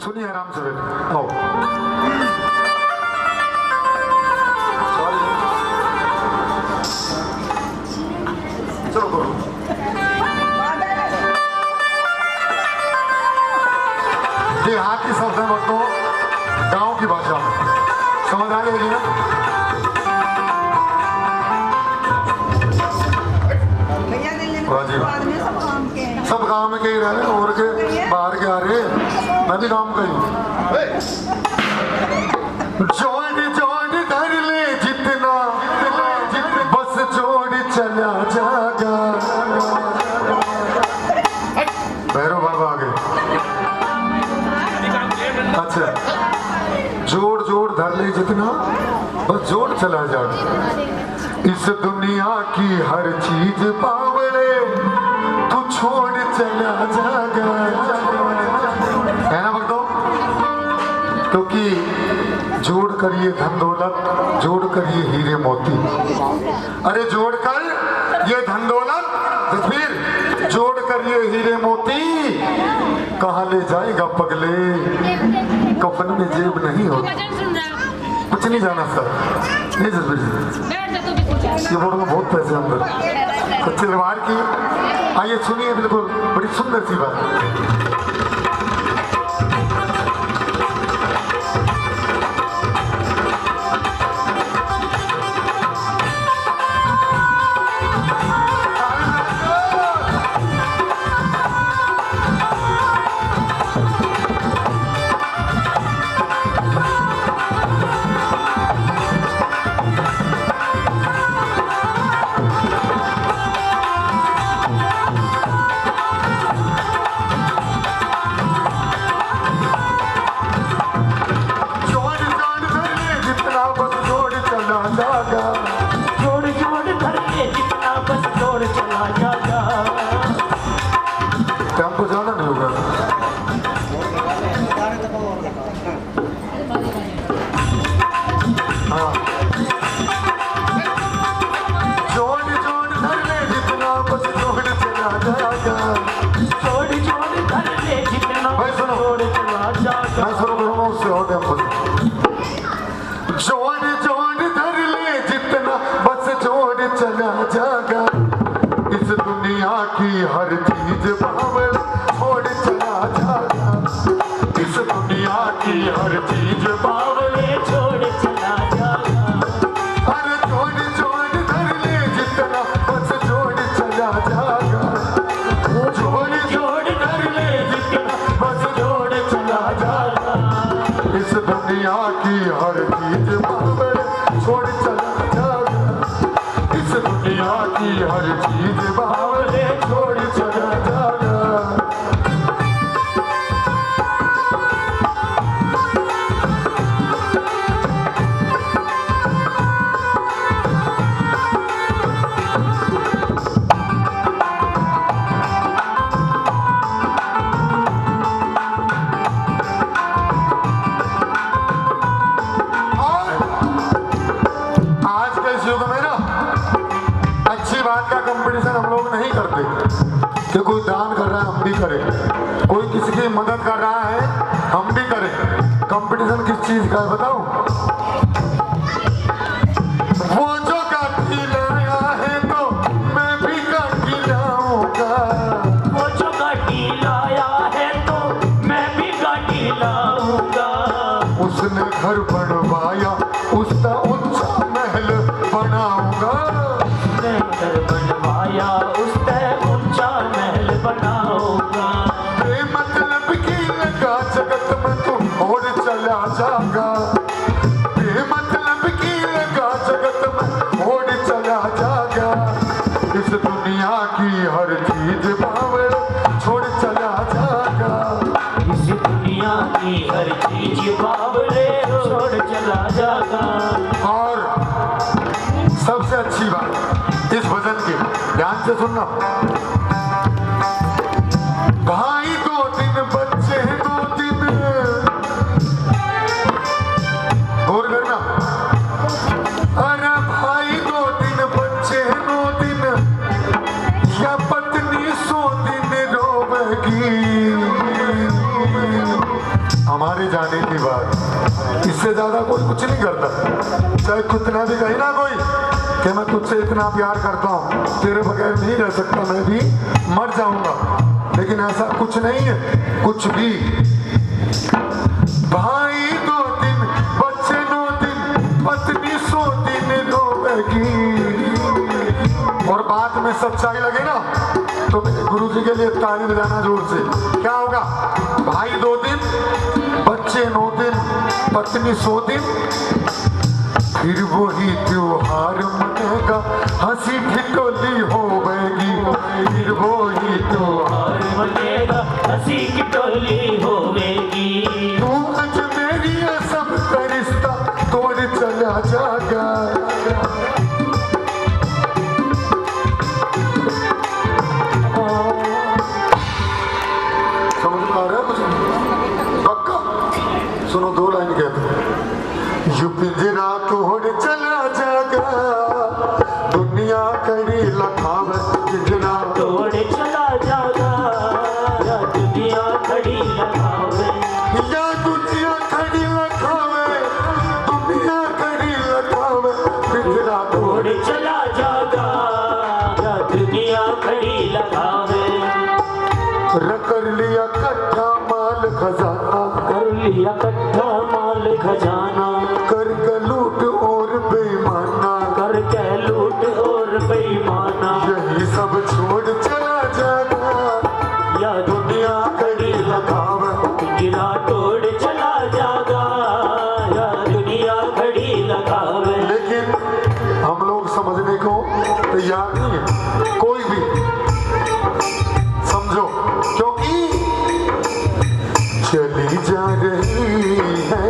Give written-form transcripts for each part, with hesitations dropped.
सुनिए आराम से बैठो। आओ। चलो करो। देहाती शब्द है मतलब गांव की भाषा में समझ आ गई ना? सब गांव में कहीं रह रहे और के बाहर के आ रहे, मैं भी गांव का ही। जोड़ धर ले जितना बस जोड़ चला जागा। भैरव बाबा आ गए। अच्छा, जोड़ धर ले जितना बस जोड़ चला जागा। इस दुनिया की हर चीज पावड़े तू छोड़ चला जागा, है ना भक्तों? क्योंकि जोड़ कर ये धन दौलत, जोड़ कर ये हीरे मोती, अरे जोड़ कर ये धन दौलत, फिर जोड़ कर ये हीरे मोती कहाँ ले जाएगा पगले? कफन में जेब नहीं होती। कुछ नहीं जाना सर, नहीं जसबीर जी, ये बोर्ड में बहुत पैसे अंदर सच्चे व्यवहार की। आइए सुनिए, बिल्कुल बड़ी सुंदर सी बात। हमको जाना नहीं होगा। हाँ, जोड़ धर ले जितना बस जोड़ चला जागा। जोड़ धर ले जितना भाई सुनो, मैं शुरू करूँगा उससे और टेम्पो। जोड़ धर ले जितना बस जोड़ चला जागा। इस दुनिया की हर चीज बावड़ छोड़ चला जागा। इस दुनिया की हर चीज बावड़ छोड़ चला जागा। अरे जोड़ धर ले जितना बस जोड़ चला जागा। जोड़ धर ले जितना बस जोड़ चला जागा। इस दुनिया की हर चीज बावड़ छोड़ चला जागा। इस दुनिया की हर चीज बावड़े छोड़ चला जागा। आज के इस युग में ना अच्छी बात का कंपटीशन हम लोग नहीं करते कि कोई दान कर रहा है हम भी करें, कोई किसी की मदद कर रहा है हम भी करें। कंपटीशन किस चीज का है बताओ? वो जो काठी लाया है तो मैं भी काठी लाऊंगा। वो जो काठी लाया है तो मैं भी काठी लाऊंगा। उसने घर बनवाया उसका ऊंचा महल बनाऊंगा। घर बनवाया उसका ऊंचा महल बनाऊंगा। मतलब की लगा जगत में तू और चला जागा। मतलब की लगा जगत में और चला जागा। इस दुनिया की हर चीज बावड़ छोड़ चला जागा। इस दुनिया की हर चीज बावड़े छोड़ चला जागा। और सबसे अच्छी बात इस भजन की, ध्यान से सुनना। भाई 2 दिन बच्चे 2 दिन, गौर करना। अरे भाई 2 दिन बच्चे 2 दिन, या पत्नी 100 दिन रोवेगी। हम हमारे जाने की बात, इससे ज्यादा कोई कुछ नहीं करता। चाहे कितना भी कहे ना कोई कि मैं तुझसे इतना प्यार करता हूँ, तेरे बगैर नहीं रह सकता, मैं भी मर जाऊंगा, लेकिन ऐसा कुछ नहीं है, कुछ भी। भाई 2 दिन, बच्चे 9 दिन, पत्नी 100 दिन रोएगी। और बात में सच्चाई लगे ना तो गुरु जी के लिए ताली बजाना जोर से। क्या होगा? भाई 2 दिन, बच्चे 9 दिन, पत्नी 100 दिन, फिर वही त्योहार मनेगा, हंसी ठिठोली होगी, फिर वही त्योहार मनेगा, हंसी ठिठोली होगी। तू आज मेरी सब का रिश्ता तोड़ चला जाएगा। सुनो 2 लाइन कहते, यू पिंजरा तोड़ चला जागा, दुनिया करी लखावे, पिंजरा तोड़ चला जागा, या दुनिया खड़ी लखावे, या दुनिया खड़ी लखावे, दुनिया खड़ी लखावे, पिंजरा तोड़ चला जागा, या दुनिया खड़ी लखावे। कर लिया कट्ठा माल खजाना, कर लिया कट्ठा माल खजाना, कर के लूट और बेईमाना, कर के लूट और बेईमाना, यही सब छोड़ चला जाना, या दुनिया खड़ी लखावे, पिंजरा तोड़ चला जागा, या दुनिया खड़ी लखावे। लेकिन हम लोग समझने को तैयार नहीं है, कोई भी समझो, क्योंकि चली जा रही है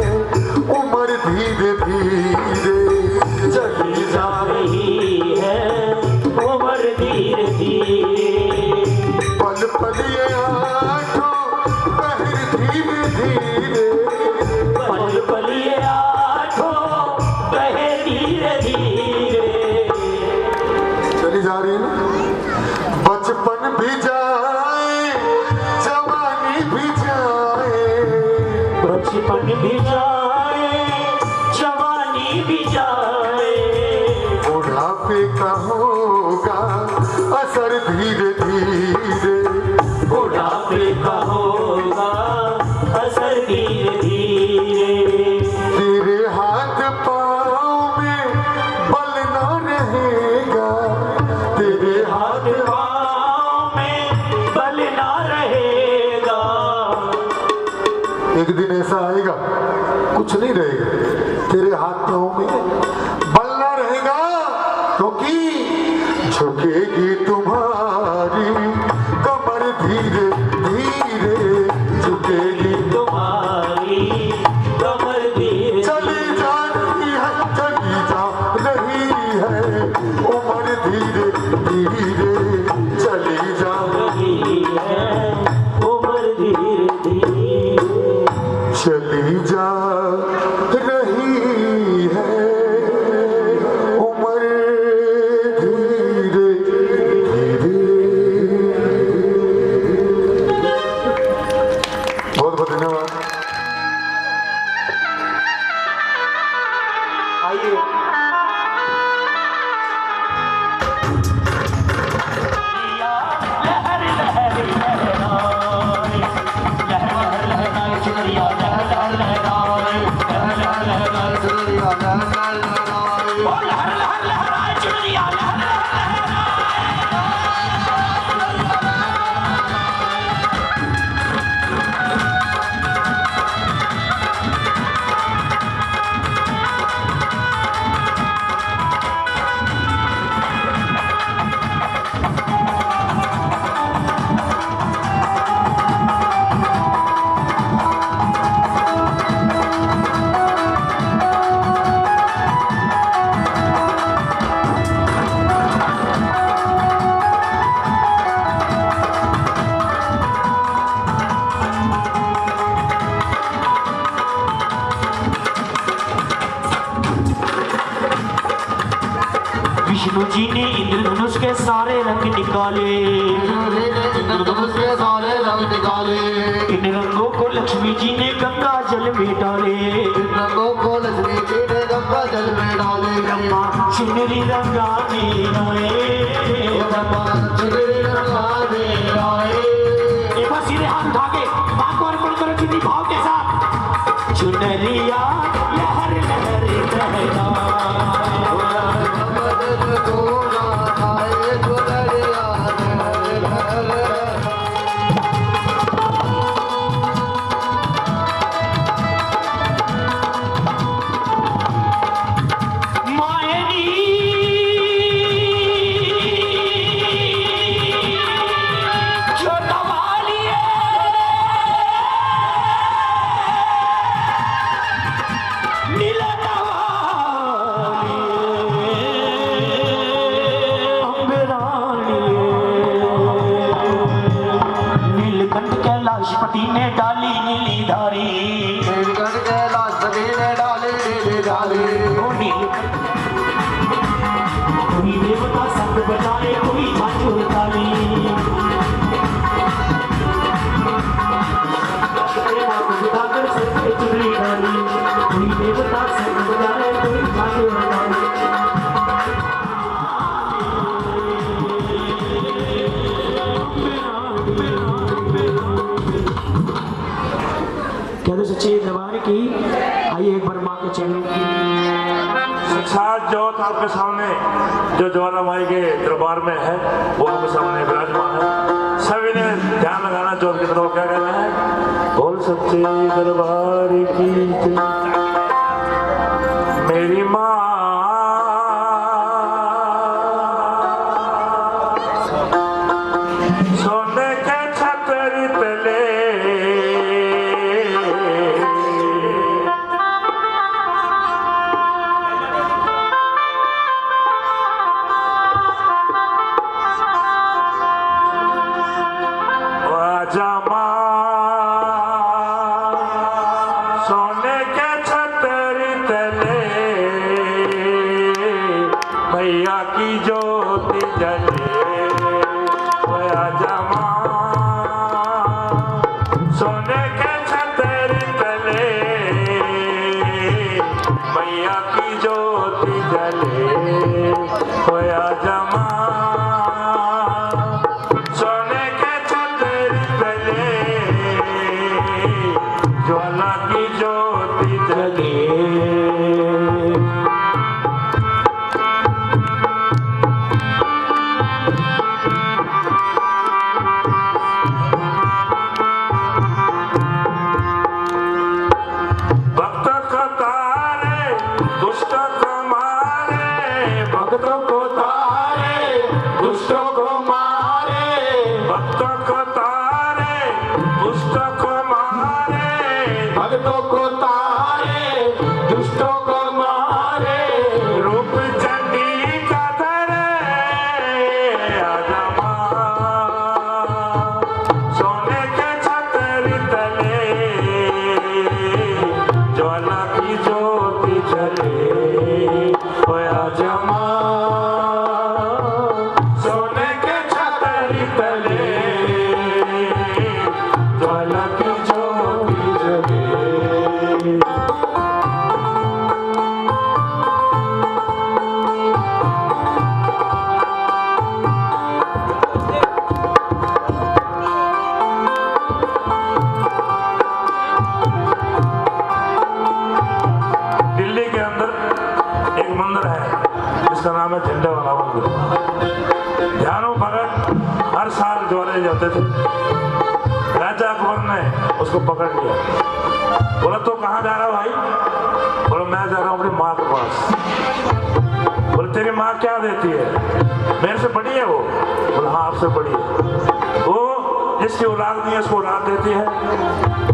उम्र धीरे धीरे, चली जा रही है उम्र धीरे धीरे, पल पल ये आंखों पहर धीरे धीरे, पल पल ये आंखों बहे धीरे धीरे। चली जा रही है ना, बचपन भी जाए, जवानी भी जाए, बचपन भी जाए, जवानी भी जाए, बुढ़ापे का होगा असर धीरे धीरे, बुढ़ापे का होगा असर धीरे धीरे। तेरे हाथ पाँव में बल ना रहेगा, तेरे हाथ पाँव में बल ना रहेगा, एक दिन ऐसा आएगा कुछ नहीं रहेगा, तेरे हाथ पाँव में बल ना रहेगा, क्योंकि झुकेगी तुम्हारी कमर धीरे धीरे, झुकेगी तुम्हारी कमर धीरे। चली जा रही है, चली जा रही है उम्र धीरे धीरे, चली जा रही है उम्र धीरे धीरे, चली जा रही है उम्र धीरे धीरे। बहुत बहुत धन्यवाद। आइए लहर लहर लहराए, लहर लहराए चुनरिया, लहर लहर लहराए, लहर लहर लहराए चुनरिया, लहर लहर लहराए, ओ लहर लहर लहराए चुनरिया, लहर लहर विष्णु जी ने इंद्रधनुष के सारे रंग निकाले, इंद्रधनुष के सारे रंग निकाले, इन रंगों को लक्ष्मी जी ने गंगा इसी भाव के साथ चुनरिया लहर लहर बहना लाशपति ने डाली नीली धारी नीलकंठ के लाशपति ने डाली नीली धारी कोई देवता संग बजाए कोई झांझुर ताली कोई देवता संग बजाए कोई झांझुर ताली कहते सच्चे दरबार की आइए एक बार माँ के चरणों की साक्षात ज्योत आपके सामने जो ज्वाला माई के दरबार में है वो आपके सामने विराजमान है। सभी ने ध्यान लगाना ज्योत की तरफ क्या कहना है बोल सच्चे दरबार की जय। मेरी माँ सोने के छतरी तले सोने के छतरी तले मैया की ज्योति जले जमा सोने के छतरी तले मैया की ज्योति जले होया जमा सोने के छतरी तले ज्वाला की ज्योति जले भक्तों को तारे दुष्टों को मारे भक्तों को तारे दुष्टों को मारे भक्तों को तारे दुष्टों को मारे रूप चंडी का धरे आजमा सोने के छतरी तले ज्वाला की ज्योति जले होया जमा सोने के छतरी तले ज्वाला की ज्योति जले दिल्ली के अंदर एक मंदिर है जिसका नाम है झंडे वाला मंदिर। ध्यानो भगत हर साल ज्वाले जाते थे। राजा अकबर ने उसको पकड़ लिया। बोला तो कहाँ जा रहा भाई? बोला मैं जा रहा हूँ अपनी माँ के पास। बोले तेरी माँ क्या देती है? मेरे से बड़ी है वो। बोला हाँ आपसे बड़ी है। वो जिसकी औलाद नहीं है उसको औलाद देती है,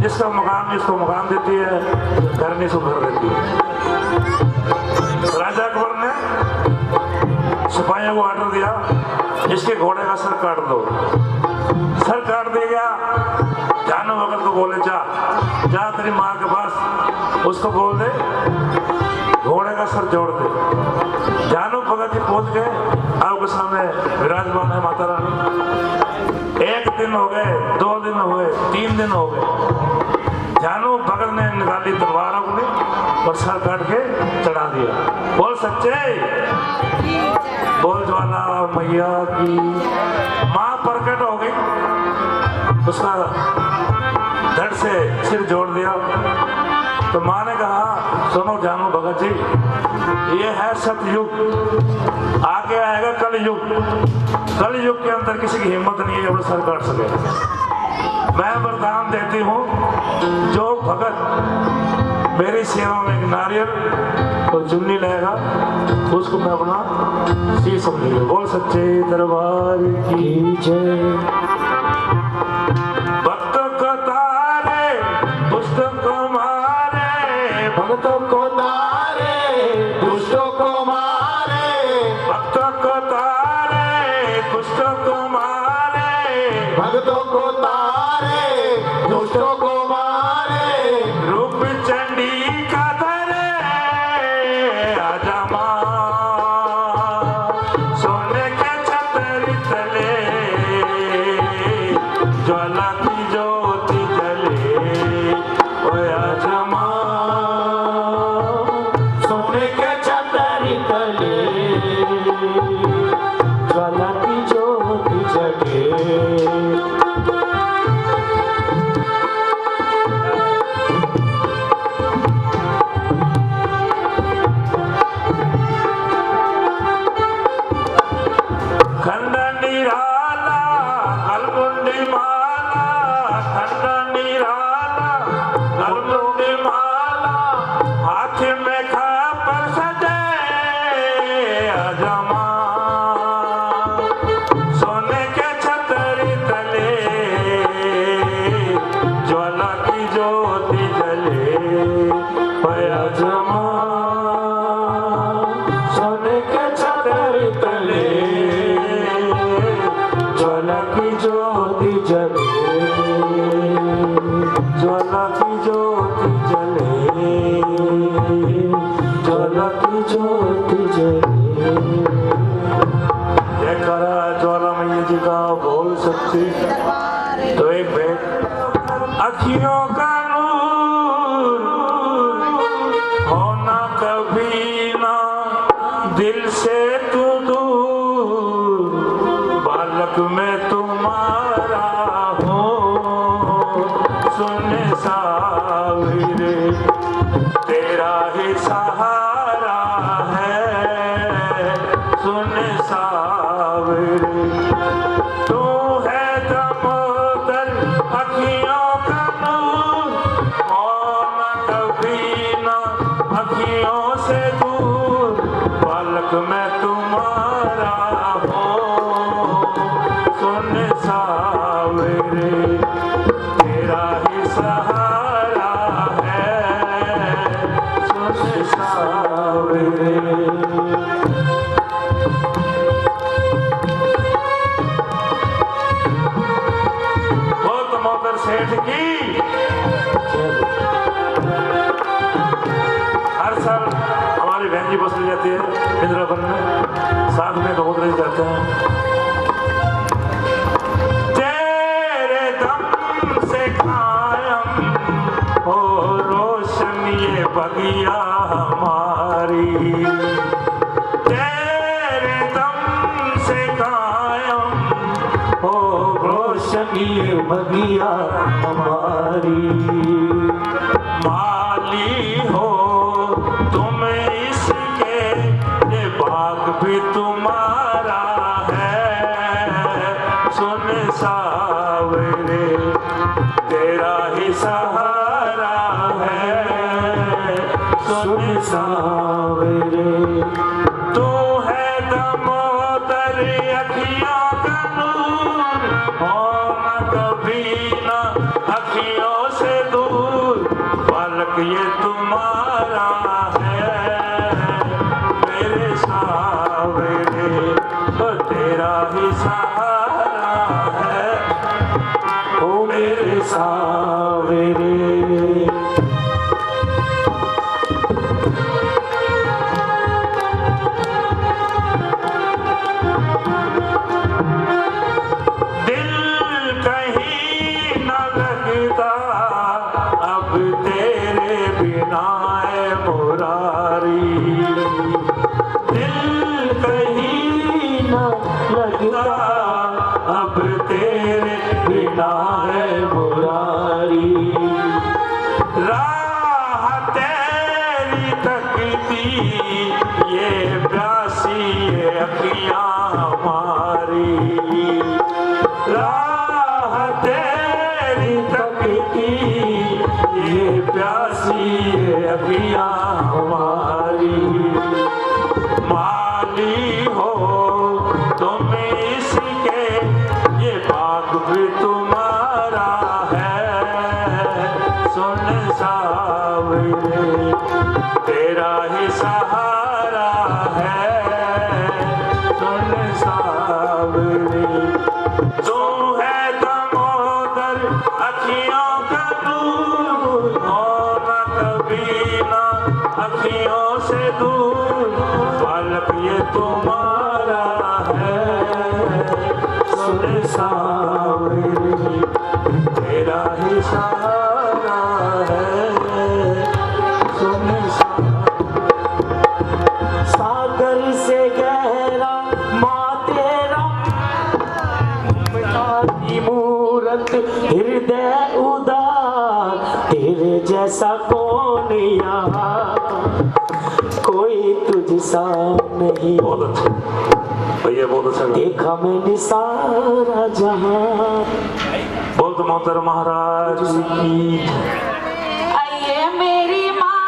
जिसका मकान नहीं उसको मकान देती है, घर नहीं उसको घर देती है। राजा अकबर ने सिपाहियों को ऑर्डर दिया इसके घोड़े का सर काट दो। सर काट दिया। जानो भगत को बोले जा तेरी माँ के पास उसको बोल दे घोड़े का सर जोड़ दे। जानो भगत जी पहुंच गए। आपके सामने विराजमान है माता रानी। एक दिन हो गए, 2 दिन हो गए, 3 दिन हो गए। जानो भगत ने निकाली तलवार अपनी और सर काट के चढ़ा दिया। बोल सच्चे बोल ज्वाला मैया की। माँ प्रकट हो गई। उसका धड़ से सिर जोड़ दिया। तो माँ ने कहा सुनो जानू भगत जी, ये है सतयुग, आगे आएगा कलयुग। कलयुग के अंदर किसी की हिम्मत नहीं है अपना सर काट सके। मैं वरदान देती हूँ, जो भगत मेरी सेवा में एक नारियल और चुन्नी लेगा उसको मैं अपना शीश समझूंगा। बोल सच्चे दरबार की जय। भक्तों को तारे दुष्टों को मारे, भक्तों को तारे दुष्टों को मारे, भक्तों को तारे दुष्टों को मारे, भक्तों को तारे दुष्टों को मारे, रूप चंडी का धरे आजा माँ, सोने के छतरी तले ज्वाला की ज्योति जले। ओए आजा माँ, सोने के छतरी तले ज्वाला की ज्योति जगे। खंड निराला गलमुंडी माला, खंड निराला गलमुंडी माला, हाथ में खापर सजे आजा माँ, सोने के छतरी तले ज्वाला की ज्योति जले। ओए आजा माँ, सोने के छतरी तले ज्वाला की ज्योति जले, ज्वाला की ज्योति जले, ज्वाला की ज्योति जले। जयकारा ज्वाला मैया जी का बोल सकती। तो एक भेंट अखियों का नूर होना कभी ना दिल से तू दूर, बालक में तुम्हारा हो सुन सावरे, तेरा ही सहारा है सुन सावरे। तू है दामोदर अखियों का नूर, होना कभी ना अखियों से दूर, बालक में तुम्हारा हो सुन सावरे, तेरा ही सहारा है सुन सावरे। बोल मोतर सेठ की। हर साल हमारी बहन जी बस ले जाती है इंदिरावन में, साथ में बहुत रह जाते हैं। तेरे दम से कायम हो रोशन ये बगिया हमारी, तेरे दम से कायम हो रोशन ये बगिया हमारी। माली हो तुम इसके, ये बाग भी तुम्हारा है सुन सावरे, तेरा ही सहारा है सुन सावरे। तू है दामोदर अखियों का नूर, होना कभी ना अखियों से दूर, बालक ये तुम्हारा है मेरे सावरे, तो तेरा ही सहारा है ओ मेरे सावरे। दिल कहीं न लगता अब तेरे बिना है मुरारी, दिल कहीं न लगता अब तेरे बिना है मुरारी। ये प्यासी अखियां हमारी, माली हो तुम इसके, ये बाग भी तुम्हारा है। सुन सावरे तेरा ही सहारा है, सुन सावरे तू है दामोदर अखियों का दूर, होना कभी ना अखियों से दूर, बालक ये तुम्हारा है। सुन सावरे तेरा ही सहारा है, सुन सागर से गहरा माँ तेरा, मिटाती मूरत हृदय उदार, तेरे जैसा कौन यहाँ, कोई तुझसा नहीं। बहुत अच्छा भैया, बहुत अच्छा गाया। देखा मैंने सारा जहां। बोल तो मोहतर महाराज की। आइए मेरी माँ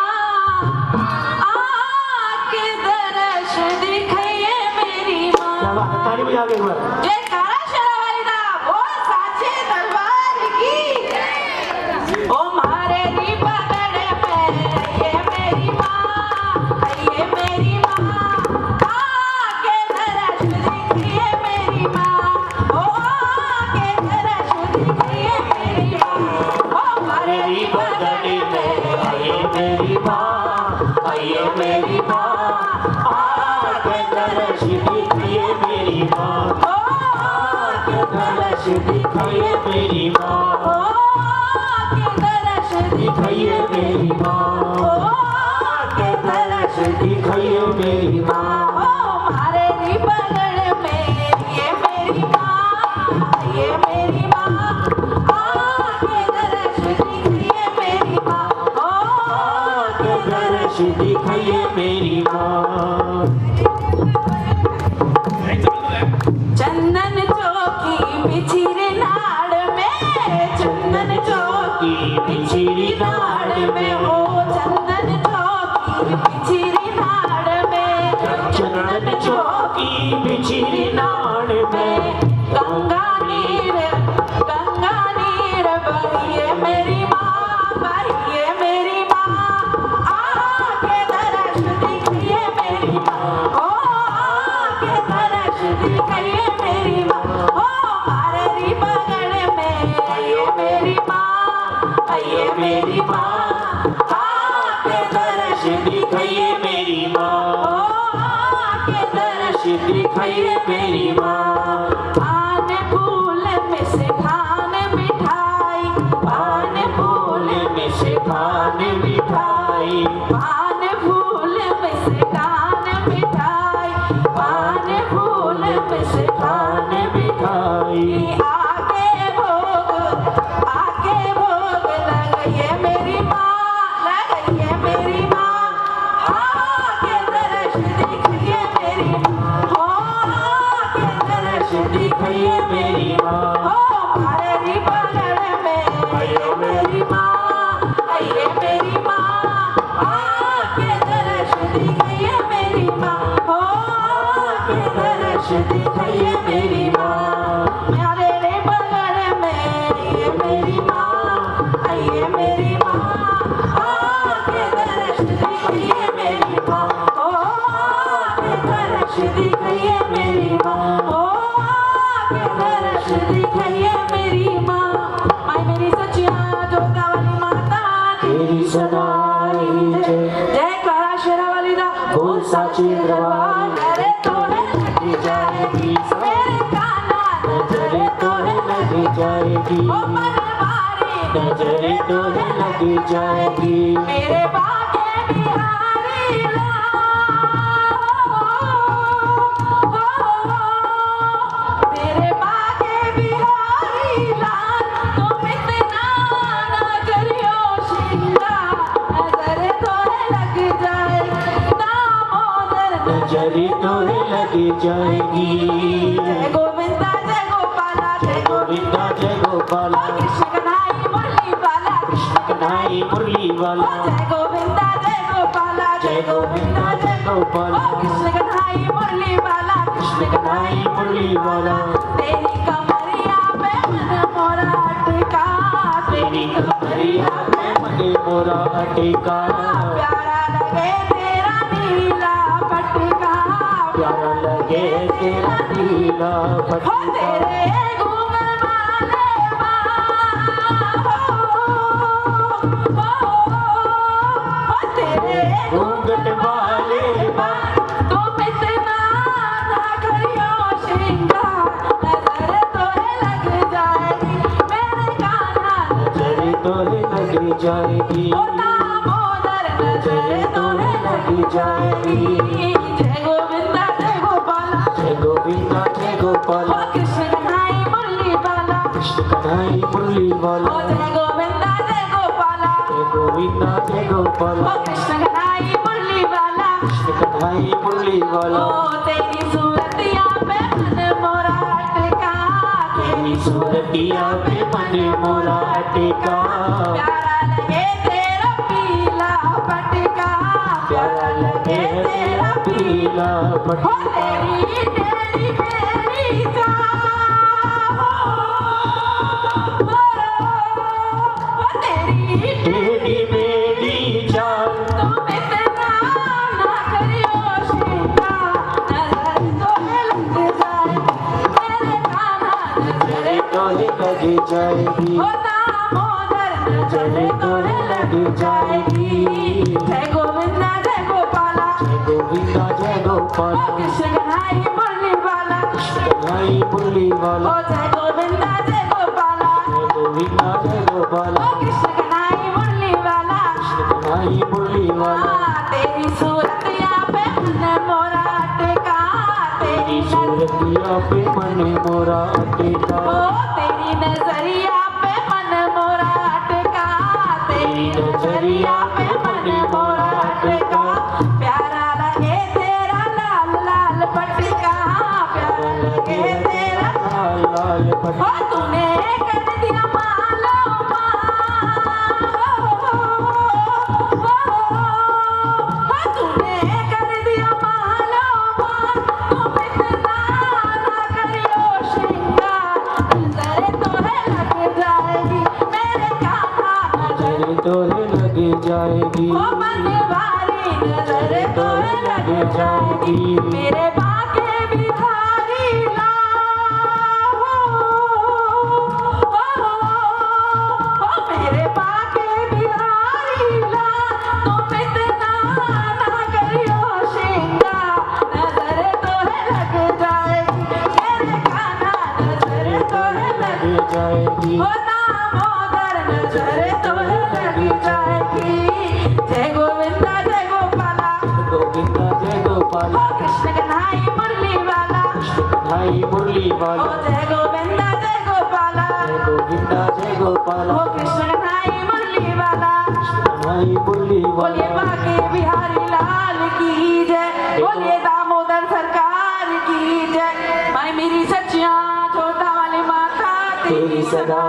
आके दर्श दिखाइए मेरी माँ। ताली बजा के एक बार। जयकारा शेरावाली दा बोल साचे दरबार की। ओ मारे री पकड़ पे ये मेरी माँ, ये मेरी माँ आके दर्श दिखाइए मेरी माँ। ओ आके दर्श दिखाइए मेरी माँ। ओ मारे री पकड़ पे आइए मेरी माँ, आइए मेरी माँ, आके दर्श दिखाइए मेरी माँ, आके दर्श दिखाइए मेरी माँ, आके दर्श दिखाइए मेरी माँ, आके दर्श दिखाइए मेरी माँ। हमारे री पगड़ में ये मेरी माँ, ये मेरी माँ आके दर्श दिखाइए मेरी माँ। आके दर्श दिखाइए मेरी माँ। चंदन चौकी बिछिरी नाड़ में, चंदन चौकी बिछिरी नाड़ में, हो चंदन चौकी बिछिरी नाड़ में, चंदन चौकी बिछिरी नाड़ में, गंगा नीर बहिए मेरी माँ, बहिए मेरी माँ आके दर्श दिखाइए मेरी माँ। ओ आके दर्श दिखाइए मेरी माँ। ओ हमारे री पगड़ में आइए मेरी माँ, आइए मेरी माँ आके दर्श दिखाइए मेरी माँ, ओ आके दर्श दिखाइए मेरी माँ। पान फूल में से खान मिठाई, पान फूल में से खान मिठाई, पान फूल में से खान मिठाई, पान फूल में से खान मिठाई, आके भोग लगाइए मेरी माँ, लगाइए मेरी माँ आके दर्श दिखाइए मेरी माँ। हो आके दर्श दिखाइए मेरी माँ। हो हमारे री पगड़ में आइए मेरी माँ, आइए मेरी माँ आके दर्श दिखाइए मेरी माँ। हो आके दर्श दिखाइए मेरी माँ। हमारे री पगड़ में आइए मेरी माँ, आइए मेरी माँ आके दर्श दिखाइए मेरी माँ। हो आके दर्श दिखाइए मेरी माँ। हो आके दर्श दिखाइए मेरी माँ। माई मेरी सचिया जोगा वाली माता तेरी सदाई जय, जयकारा शेरावाली दा बोल साची दरबार। अरे तोड़े लगी जाएगी मेरे काना, नजरे तोड़े लगी जाएगी, ओ परवारी नजरे तोड़े लगी जाएगी, मेरे बागे बिहारी मेरे बागे बिहारी लाल, तुम इतना ना करियो श्रृंगार, नजर तोड़े लग जाएगी दामोदर, नजरे तोड़े लगी जाएगी। जय गोविंदा जय गोपाला जय गोविंदा गोविंदा जय गोपाला, कृष्ण कन्हैया मुरली बाला, कृष्ण कन्हई मुरली वाला जय गोविंदा जय गोपाला जय गोविंदा जय गोपाला कृष्ण कन्हई मुरली वाला कृष्ण कन्हई मुरली वाला तेरी कमरिया पे मन मोरा अटका तेरी कमरिया पे मने मोरा अटका प्यारा लगे तेरा नीला पटका प्यारा लगे तेरा नीला हो पटका तेरे घूंघट वाले हो तेरे घूंघट वाले तुम इतना ना करियो श्रृंगार नजर तोहे लग जाएगी मेरे कान्हा नजर तोहे लग जाएगी ओ दामोदर नजर तोहे लग जाएगी जय गोविंदा जय गोपाला जय गोविंदा जय गोपाला ओ कृष्ण कन्हई मुरली वाला कृष्ण कन्हई मुरली वाला ओ जय गोविंदा जय गोपाला जय गोविंदा जय गोपाला ओ कृष्ण कन्हई मुरली वाला कृष्ण कन्हई मुरली वाला ओ तेरी सूरतिया पे मन मोरा अटका तेरी सूरतिया पे मन मोरा अटका प्यारा लगे तेरा पीला पटका प्यारा लगे तेरा पीला हो पटका तेरी तेरी मेरी हो तेरी तेरी मेरी जान तुम इतना ना करियो श्रृंगार नजर तोहे लग जाए मेरे कान्हा नजर तोहे लग जाएगी हो दामोदर नजर तोहे लग जाएगी जय गोविंदा जय गोपाला जय गोविंदा जय ओ गोपाला कृष्ण कन्हई मुरली वाला कृष्ण कन्हई मुरली वाला ओ जय गोविंदा जय गोपाला जय गोविंदा जय गोपाला ओ कृष्ण कन्हई मुरली वाला कृष्ण कन्हई मुरली वाला तेरी सूरतिया पे मन मोरा अटका तेरी सूरतिया पे मन मोरा अटका ओ तेरी नजरिया पे मन मोरा अटका तेरी नजरिया पे मन मोरा अटका प्यारा लगे तेरा लाल लाल पटका प्यारा लगे तेरा लाल लाल ओ पटका तूने कर दिया मालो तूने कर दिया मालो तुम इतना ना करियो श्रृंगार नजर तोहे लग जाएगी मेरे कान्हा नजर नजर तोहे लग जाएगी ओ बनवारी नजर तोहे लग जाएगी मेरे बाके बिहारी मेरे बाके बिहारी तुम इतना ना करियो श्रृंगार नजर तोहे लग जाएगी मेरे कान्हा नजर तोहे लग जाएगी हो दामोदर नजर तोहे लग जाएगी जय गोविंदा जय गोपाला गोविंदा जय गोपाला ओ कृष्ण कन्हई मुरली वाला कृष्ण कन्हई मुरली ओ वाला जय गोविंदा जय गोपाला जय गोविंदा जय गोपाला ओ कृष्ण कन्हई मुरली वाला कृष्ण कन्हई मुरली बोलिए वाला बाके बिहारी लाल की जय बोलिए दामोदर सरकार की जय भाई मेरी सच्चियां छोटा वाली माता तेरी सदा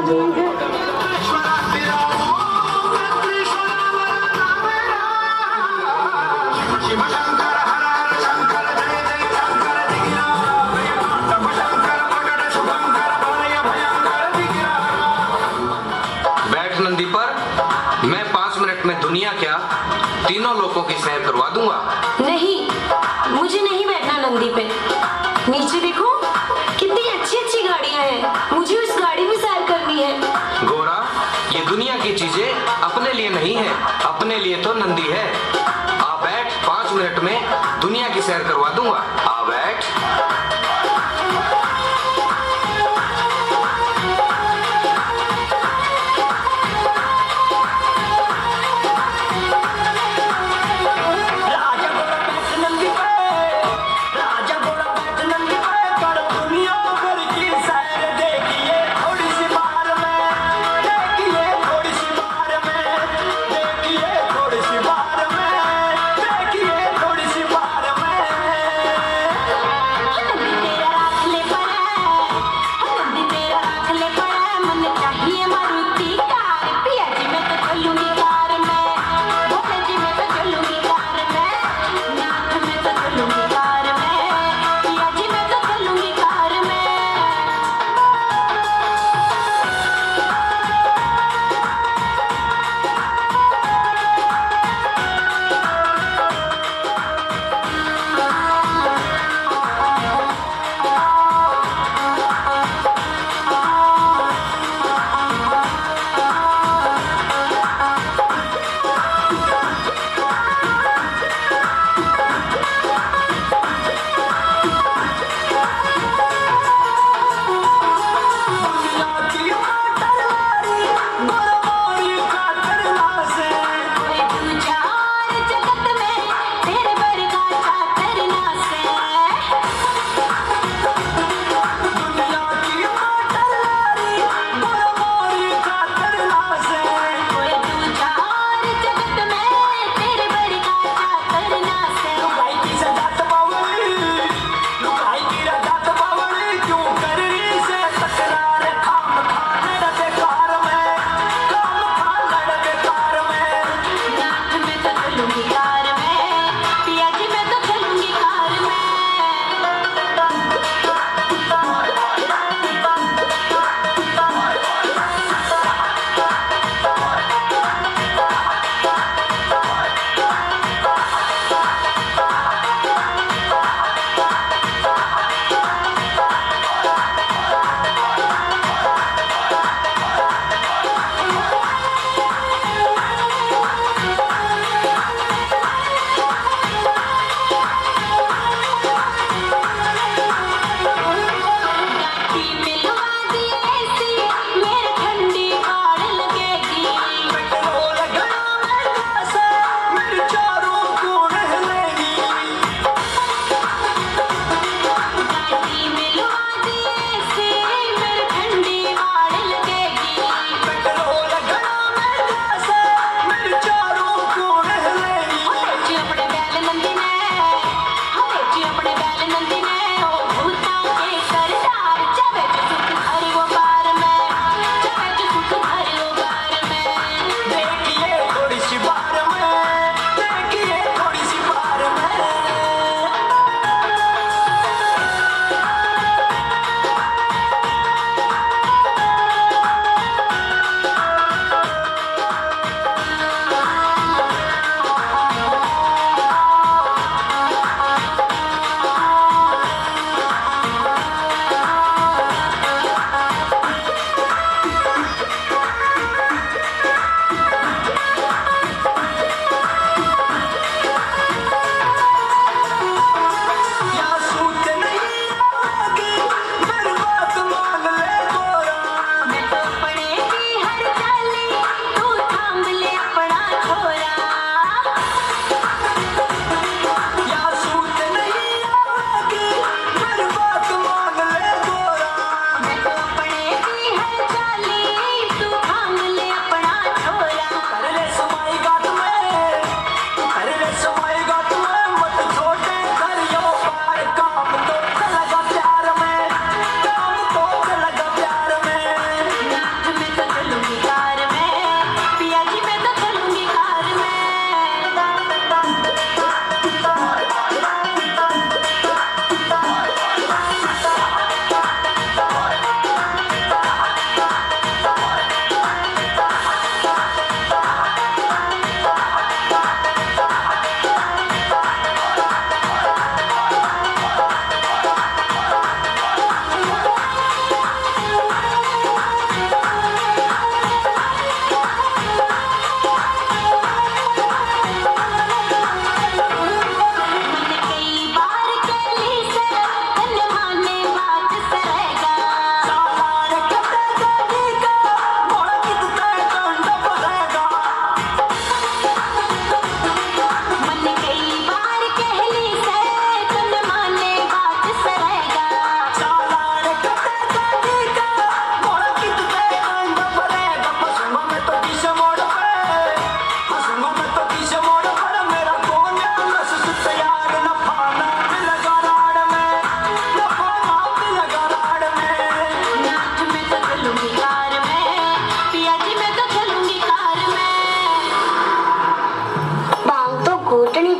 जय बैठ नंदी पर मैं 5 मिनट में दुनिया क्या तीनों लोगों की सैर करवा दूंगा। नहीं, मुझे नहीं बैठना नंदी पे। नीचे देखो कितनी अच्छी अच्छी गाड़ियां हैं, मुझे उस गाड़ी में सैर करनी है। गोरा, ये दुनिया की चीजें अपने लिए नहीं है, अपने लिए तो नंदी है। आ बैठ, 5 मिनट में दुनिया की सैर करवा दूंगा। आ बैठ। राजा घोड़ा बैठ नंदी पे, राजा घोड़ा बैठ नंदी पे, कर दुनिया भर की सैर देखिए थोड़ी सी बार में, देखिए थोड़ी सी बार में, देखिए थोड़ी सी बार में, देखिए थोड़ी सी बार में।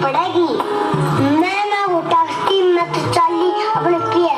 पड़ेगी। मैं ना वो टैक्सी में तो चली अपने पिए।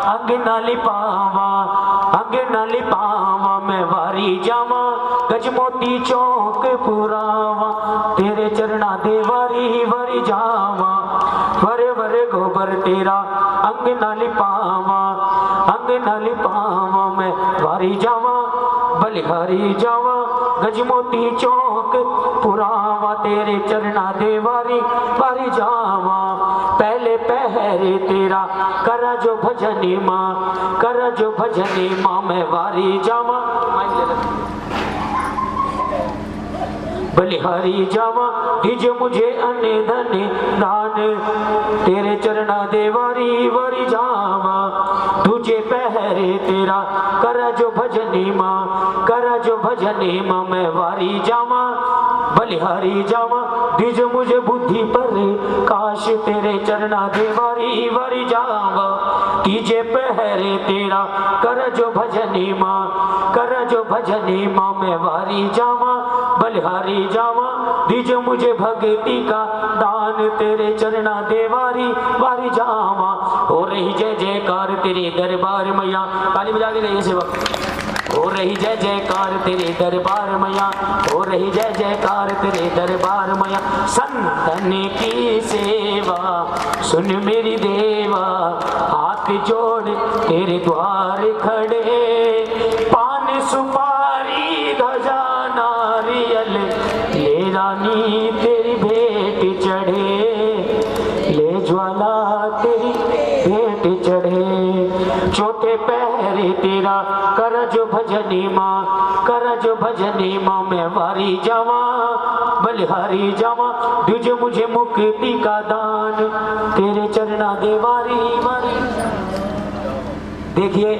अंगना लिपावा मैं वारी जावा गजमोती चौक पुरावा तेरे चरणा दे वारी वारी जावा वरे वरे गोबर तेरा अंगना लिपावा मैं वारी जावा बलिहारी जावा गजमोती चौक पुरावा तेरे चरणा दे वारी वारी जावा पहले पहरे तेरा करा जो भजनी माँ मैं वारी जावा बलिहारी जावा दीजे मुझे अन्य धने दान तेरे चरणा दे वारी वारी जावा तुझे पहरे तेरा करा जो भजनी माँ मैं वारी जावा बलिहारी जावा दीजे मुझे बुद्धि पर काश तेरे चरणा दे वारी वारी जावा तीजे पहरे तेरा कर जो भजनी माँ मैं वारी जावा बलिहारी जावा दीजे मुझे भक्ति का दान तेरे चरणा दे वारी वारी जावा हो रही जय जयकार तेरे दरबार मैया ताली बजा के गई सेवक हो रही जय जयकार तेरे दरबार मैया हो रही जय जयकार तेरे दरबार मैया संतन की सेवा सुन मेरी देवा हाथ जोड़ तेरे द्वार खड़े पान सुपारी ध्वजा नारियल ले रानी तेरी भेंट चढ़े ले ज्वाला तेरी भेंट चढ़े छोटे पहरे तेरा कर जो भजनी माँ मैं वारी जावा बलिहारी जावा तुझे मुझे मुक्ति का दान तेरे चरणा दे वारी वारी। देखिए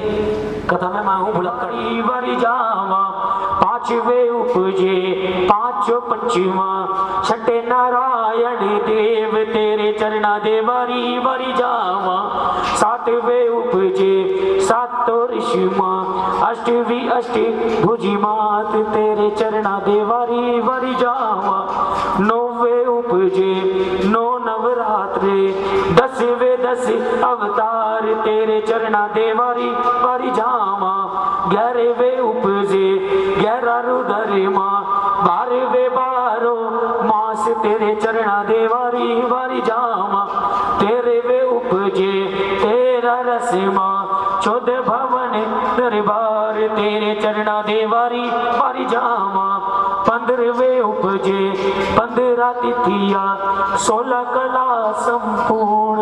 कथा में मैं हूँ भुलक्कड़ी वारी जावा पांचवे उपजे पांचों पंचमा छठे नारायण देव तेरे चरणा दे वारी वारी जावा सातवें उपजे सातों ऋषिमा अष्टवी अष्टी भुजी मात तेरे चरणा दे वारी वारी जावा नौवे उपजे नौ नवरात्रे दसवें 10 अवतार तेरे चरणा दे वारी वारी जावा 11वें उपजे 11 रुद्र माँ 12वें 12 मास तेरे चरणा दे वारी वारी जावा 13वें उपजे 13 रसमा 14 भवन दरबार तेरे चरणा दे वारी वारी जावा 15वें उपजे 15 तिथिया 16 कला संपूर्ण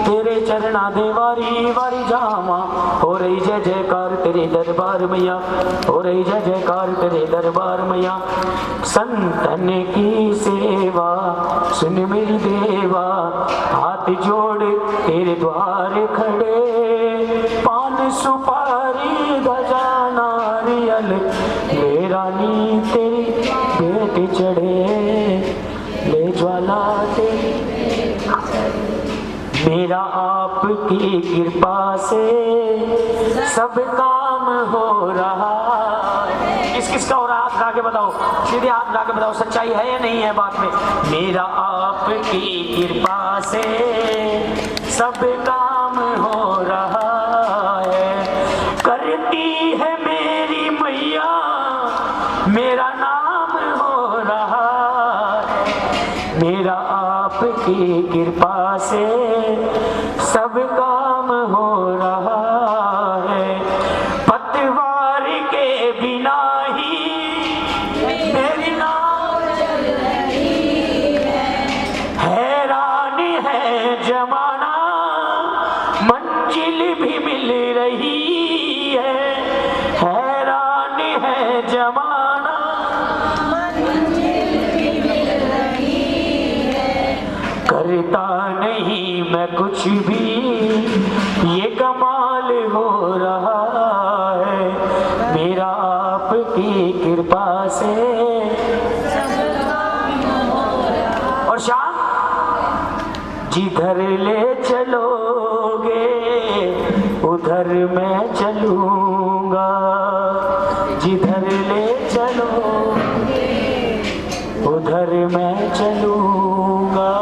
तेरे चरणा दे वारी वारी जावा हो रही जय जयकार तेरे दरबार मैया हो रही जय जयकार तेरे दरबार मैया संतन की सेवा सुन मेरी देवा हाथ जोड़ तेरे द्वार खड़े पान सुपारी ध्वजा नारियल ले रानी तेरी भेंट चढ़े ले ज्वाला तेरी मेरा आपकी कृपा से सब काम हो रहा किस किस का हो रहा हाथ आगे बताओ सीधे हाथ आगे बताओ सच्चाई है या नहीं है बात में मेरा आपकी कृपा से सब काम हो रहा है करती है मेरी मैया मेरा नाम हो रहा है मेरा आपकी कृपा से सब काम हो रहा है पतवार के बिना ही मेरी नाव चल रही है हैरान है जमाना मंजिल भी मिल रही है हैरान है जमाना करता नहीं मैं कुछ भी ये कमाल हो रहा है मेरा आपकी कृपा से और शाम जिधर ले चलोगे उधर मैं चलूंगा जिधर ले चलोगे उधर मैं चलूंगा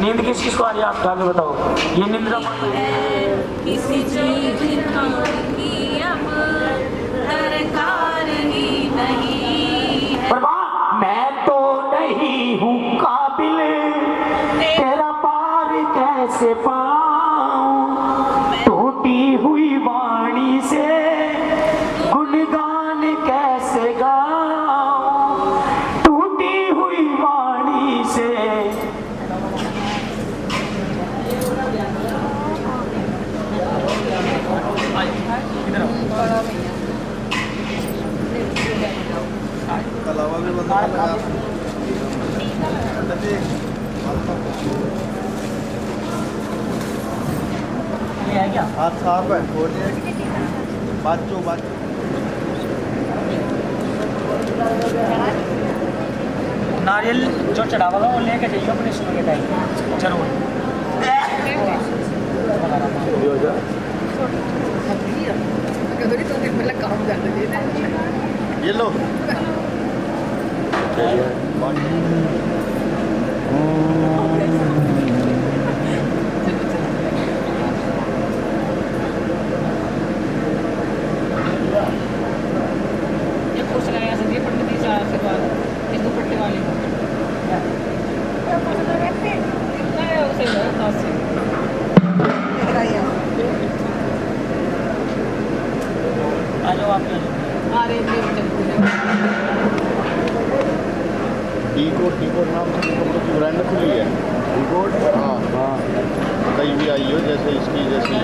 नींद की किस किस को आ रही है आप आगे बताओ। ये निंद्रा किसी चीज की अब दरकार ही नहीं है। प्रभा मैं तो नहीं हूँ काबिल तेरा पार कैसे पाऊं, टूटी हुई वाणी से गुणगान कैसे गाऊं, टूटी हुई वाणी से। हाथ साफ है, छोड़िए बाजू बाजू। नारियल जो चढ़ावा वो लेके जाइए अपने शुरू के टाइम जरूर। ये लो डी कोड नाम से कपड़ों की ब्रांड खुली है। डी कोड हाँ हाँ कहीं भी आई हो, जैसे इसकी जैसी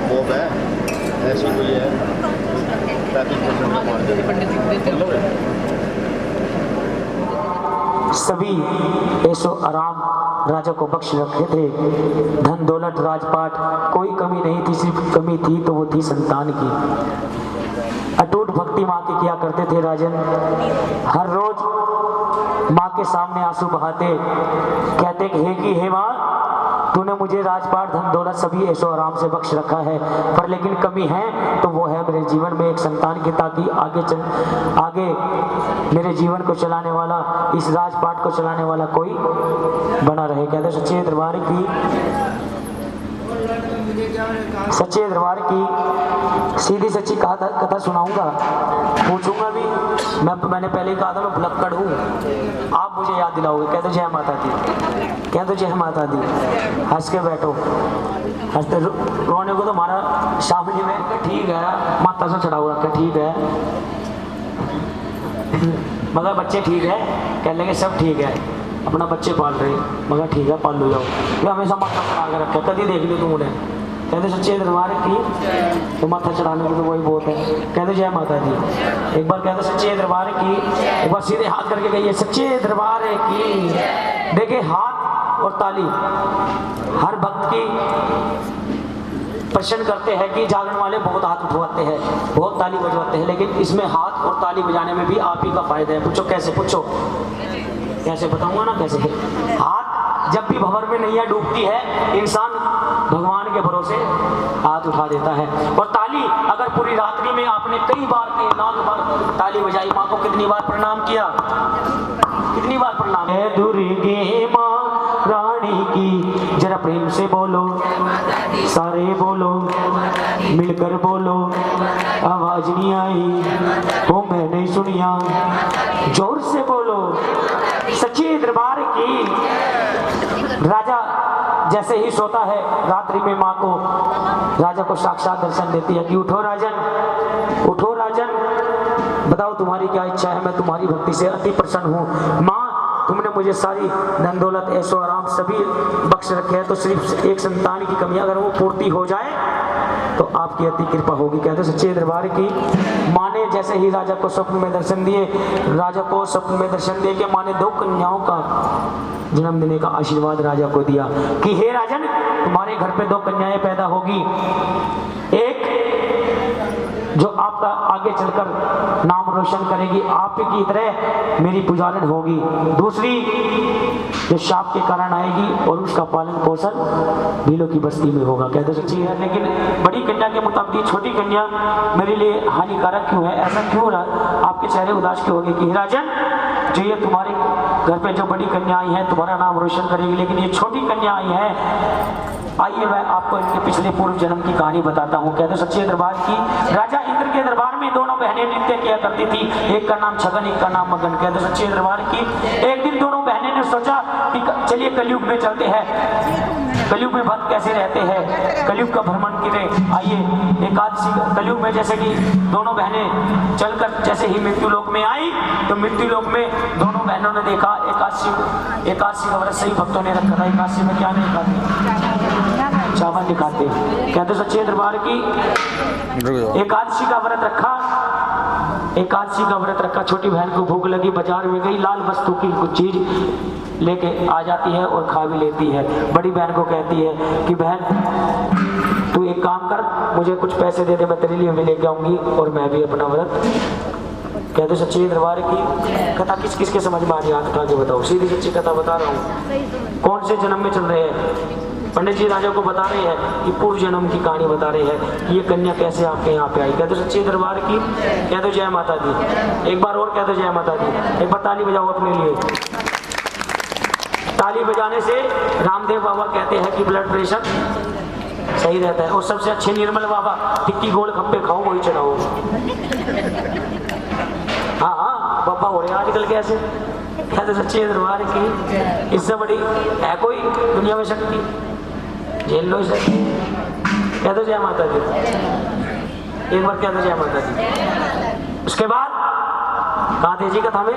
बॉब है ऐसी कोई है 35%। सभी ऐशो आराम राजा को बख्श रखे थे, धन दौलत राजपाट कोई कमी नहीं थी, सिर्फ कमी थी तो वो थी संतान की। अटूट भक्ति माँ की किया करते थे राजन, हर रोज माँ के सामने आंसू बहाते, कहते कि हे माँ तूने मुझे राजपाट धन दौलत सभी ऐशो आराम से बख्श रखा है, पर लेकिन कमी है तो वो है मेरे जीवन में एक संतान की, ताकि आगे मेरे जीवन को चलाने वाला, इस राजपाट को चलाने वाला कोई बना रहे। कहते सच्चे दरबार की सीधी सच्ची कथा सुनाऊंगा, पूछूंगा भी। मैंने पहले ही कहा था मैं भुलक्कड़ हूँ, आप मुझे याद दिलाओगे। कहते जय माता दी, कहते जय माता दी, हंस के बैठो, हंसते रोने को तो हमारा सामने में ठीक है, माता से चढ़ा हुआ ठीक है, मगर बच्चे ठीक है, कह लेंगे सब ठीक है, अपना बच्चे पाल रहे, मगर ठीक है पाल लो जाओ, ये हमेशा माथा चढ़ा के रखे, कभी देख ली तुम उन्हें। कहते सच्चे दरबार की तो माथा चढ़ाने को तो वही बहुत है। कहते जय माता दी, एक बार कहते सच्चे दरबार की, एक बार सीधे हाथ करके कहिए सच्चे दरबार की। देखिए हाथ और ताली हर भक्त की प्रश्न करते हैं कि जागरण वाले बहुत हाथ उठवाते हैं, बहुत ताली बजवाते हैं, लेकिन इसमें हाथ और ताली बजाने में भी आप ही का फायदा है। पूछो कैसे, पूछो कैसे, बताऊंगा ना कैसे। हाथ जब भी भंवर में नैया डूबती है, इंसान भगवान के भरोसे हाथ उठा देता है। और ताली अगर पूरी रात्रि में आपने कई बार, 3 लाख बार ताली बजाई, माँ को कितनी बार प्रणाम किया, कितनी बार प्रणाम। है दुर्गे माँ रानी की, जरा प्रेम से बोलो, सारे बोलो, मिलकर बोलो, आवाज नहीं आई वो मैं नहीं सुनिया, जोर से बोलो सच्चे दरबार की। राजा जैसे ही सोता है, रात्रि में माँ को, राजा को साक्षात दर्शन देती है कि उठो राजन, उठो राजन, बताओ तुम्हारी क्या इच्छा है, मैं तुम्हारी भक्ति से अति प्रसन्न हूँ। माँ तुमने मुझे सारी धन दौलत ऐशो आराम सभी बख्श रखे हैं, तो सिर्फ एक संतान की कमी, अगर वो पूर्ति हो जाए तो आपकी अति कृपा होगी। कहते सच्चे दरबार की। माँ ने जैसे ही राजा को स्वप्न में दर्शन दिए, राजा को स्वप्न में दर्शन दे के माँ ने 2 कन्याओं का जन्म देने का आशीर्वाद राजा को दिया कि हे राजन तुम्हारे घर पे 2 कन्याएं पैदा होगी, एक जो आपका आगे चलकर नाम रोशन करेगी, आप की तरह मेरी पुजारन होगी। दूसरी जो शाप के कारण आएगी और उसका पालन पोषण भीलों की बस्ती में होगा। कहते सच्ची है, लेकिन बड़ी कन्या के मुताबिक छोटी कन्या मेरे लिए हानिकारक क्यों है? ऐसा क्यों रहा? आपके चेहरे उदास क्यों हो गए कि राजन, जो ये तुम्हारे घर पे जो बड़ी कन्या आई है तुम्हारा नाम रोशन करेगी, लेकिन ये छोटी कन्या आई है, आइए मैं आपको इनके पिछले पूर्व जन्म की कहानी बताता हूँ। कहते सच्चे दरबार की, राजा इंद्र के दरबार में दोनों बहनें नृत्य किया करती थी, एक का नाम छगन, एक का नाम मगन। कहते सच्चे दरबार की, एक दिन दोनों बहनें ने सोचा कि चलिए कलयुग में चलते हैं, कलयुग में भक्त कैसे रहते हैं, कलयुग का भ्रमण करें। आइए एकादशी कलयुग में, जैसे कि दोनों बहनें चलकर जैसे ही मृत्यु लोक में आई तो मृत्यु लोक में दोनों बहनों ने देखा एकादशी का व्रत सही भक्तों ने रखा था। एकादशी में क्या नहीं खाते? चावल नहीं खाते। कहते सच्चे दरबार की, एकादशी का व्रत रखा, एकादशी का व्रत रखा। छोटी बहन को भूख लगी, बाजार में गई, लाल वस्तु की कुछ चीज लेके आ जाती है और खा भी लेती है। बड़ी बहन को कहती है कि बहन तू एक काम कर, मुझे कुछ पैसे दे दे, मैं तेरे लिए भी लेके आऊंगी और मैं भी अपना व्रत। कहते सच्चे दरबार की कथा किस किस के समझ में आ रही है? हाथ उठा के बताओ, सीधी सच्ची कथा बता रहा हूँ। कौन से जन्म में चल रहे हैं? पंडित जी राजा को बता रहे हैं कि पूर्व जन्म की कहानी बता रहे हैं कि ये कन्या कैसे आपके यहाँ पे आई। कहते सच्चे दरबार की, कह दो जय माता दी। एक बार और कह दो जय माता दी। एक बार ताली बजाओ अपने लिए। ताली बजाने से रामदेव बाबा कहते हैं कि ब्लड प्रेशर सही रहता है। और सबसे अच्छे निर्मल बाबा, टिक्की गोल खप्पे खाओ वही चढ़ाओ। हाँ हाँ बाबा हो रहे आजकल कैसे। कहते सच्चे दरबार की, इससे बड़ी है कोई दुनिया में शक्ति? झेल लो इसे। कह दो जय माता दी। एक बार कह दो जय माता दी। उसके बाद कहाँ थे जी कथा में?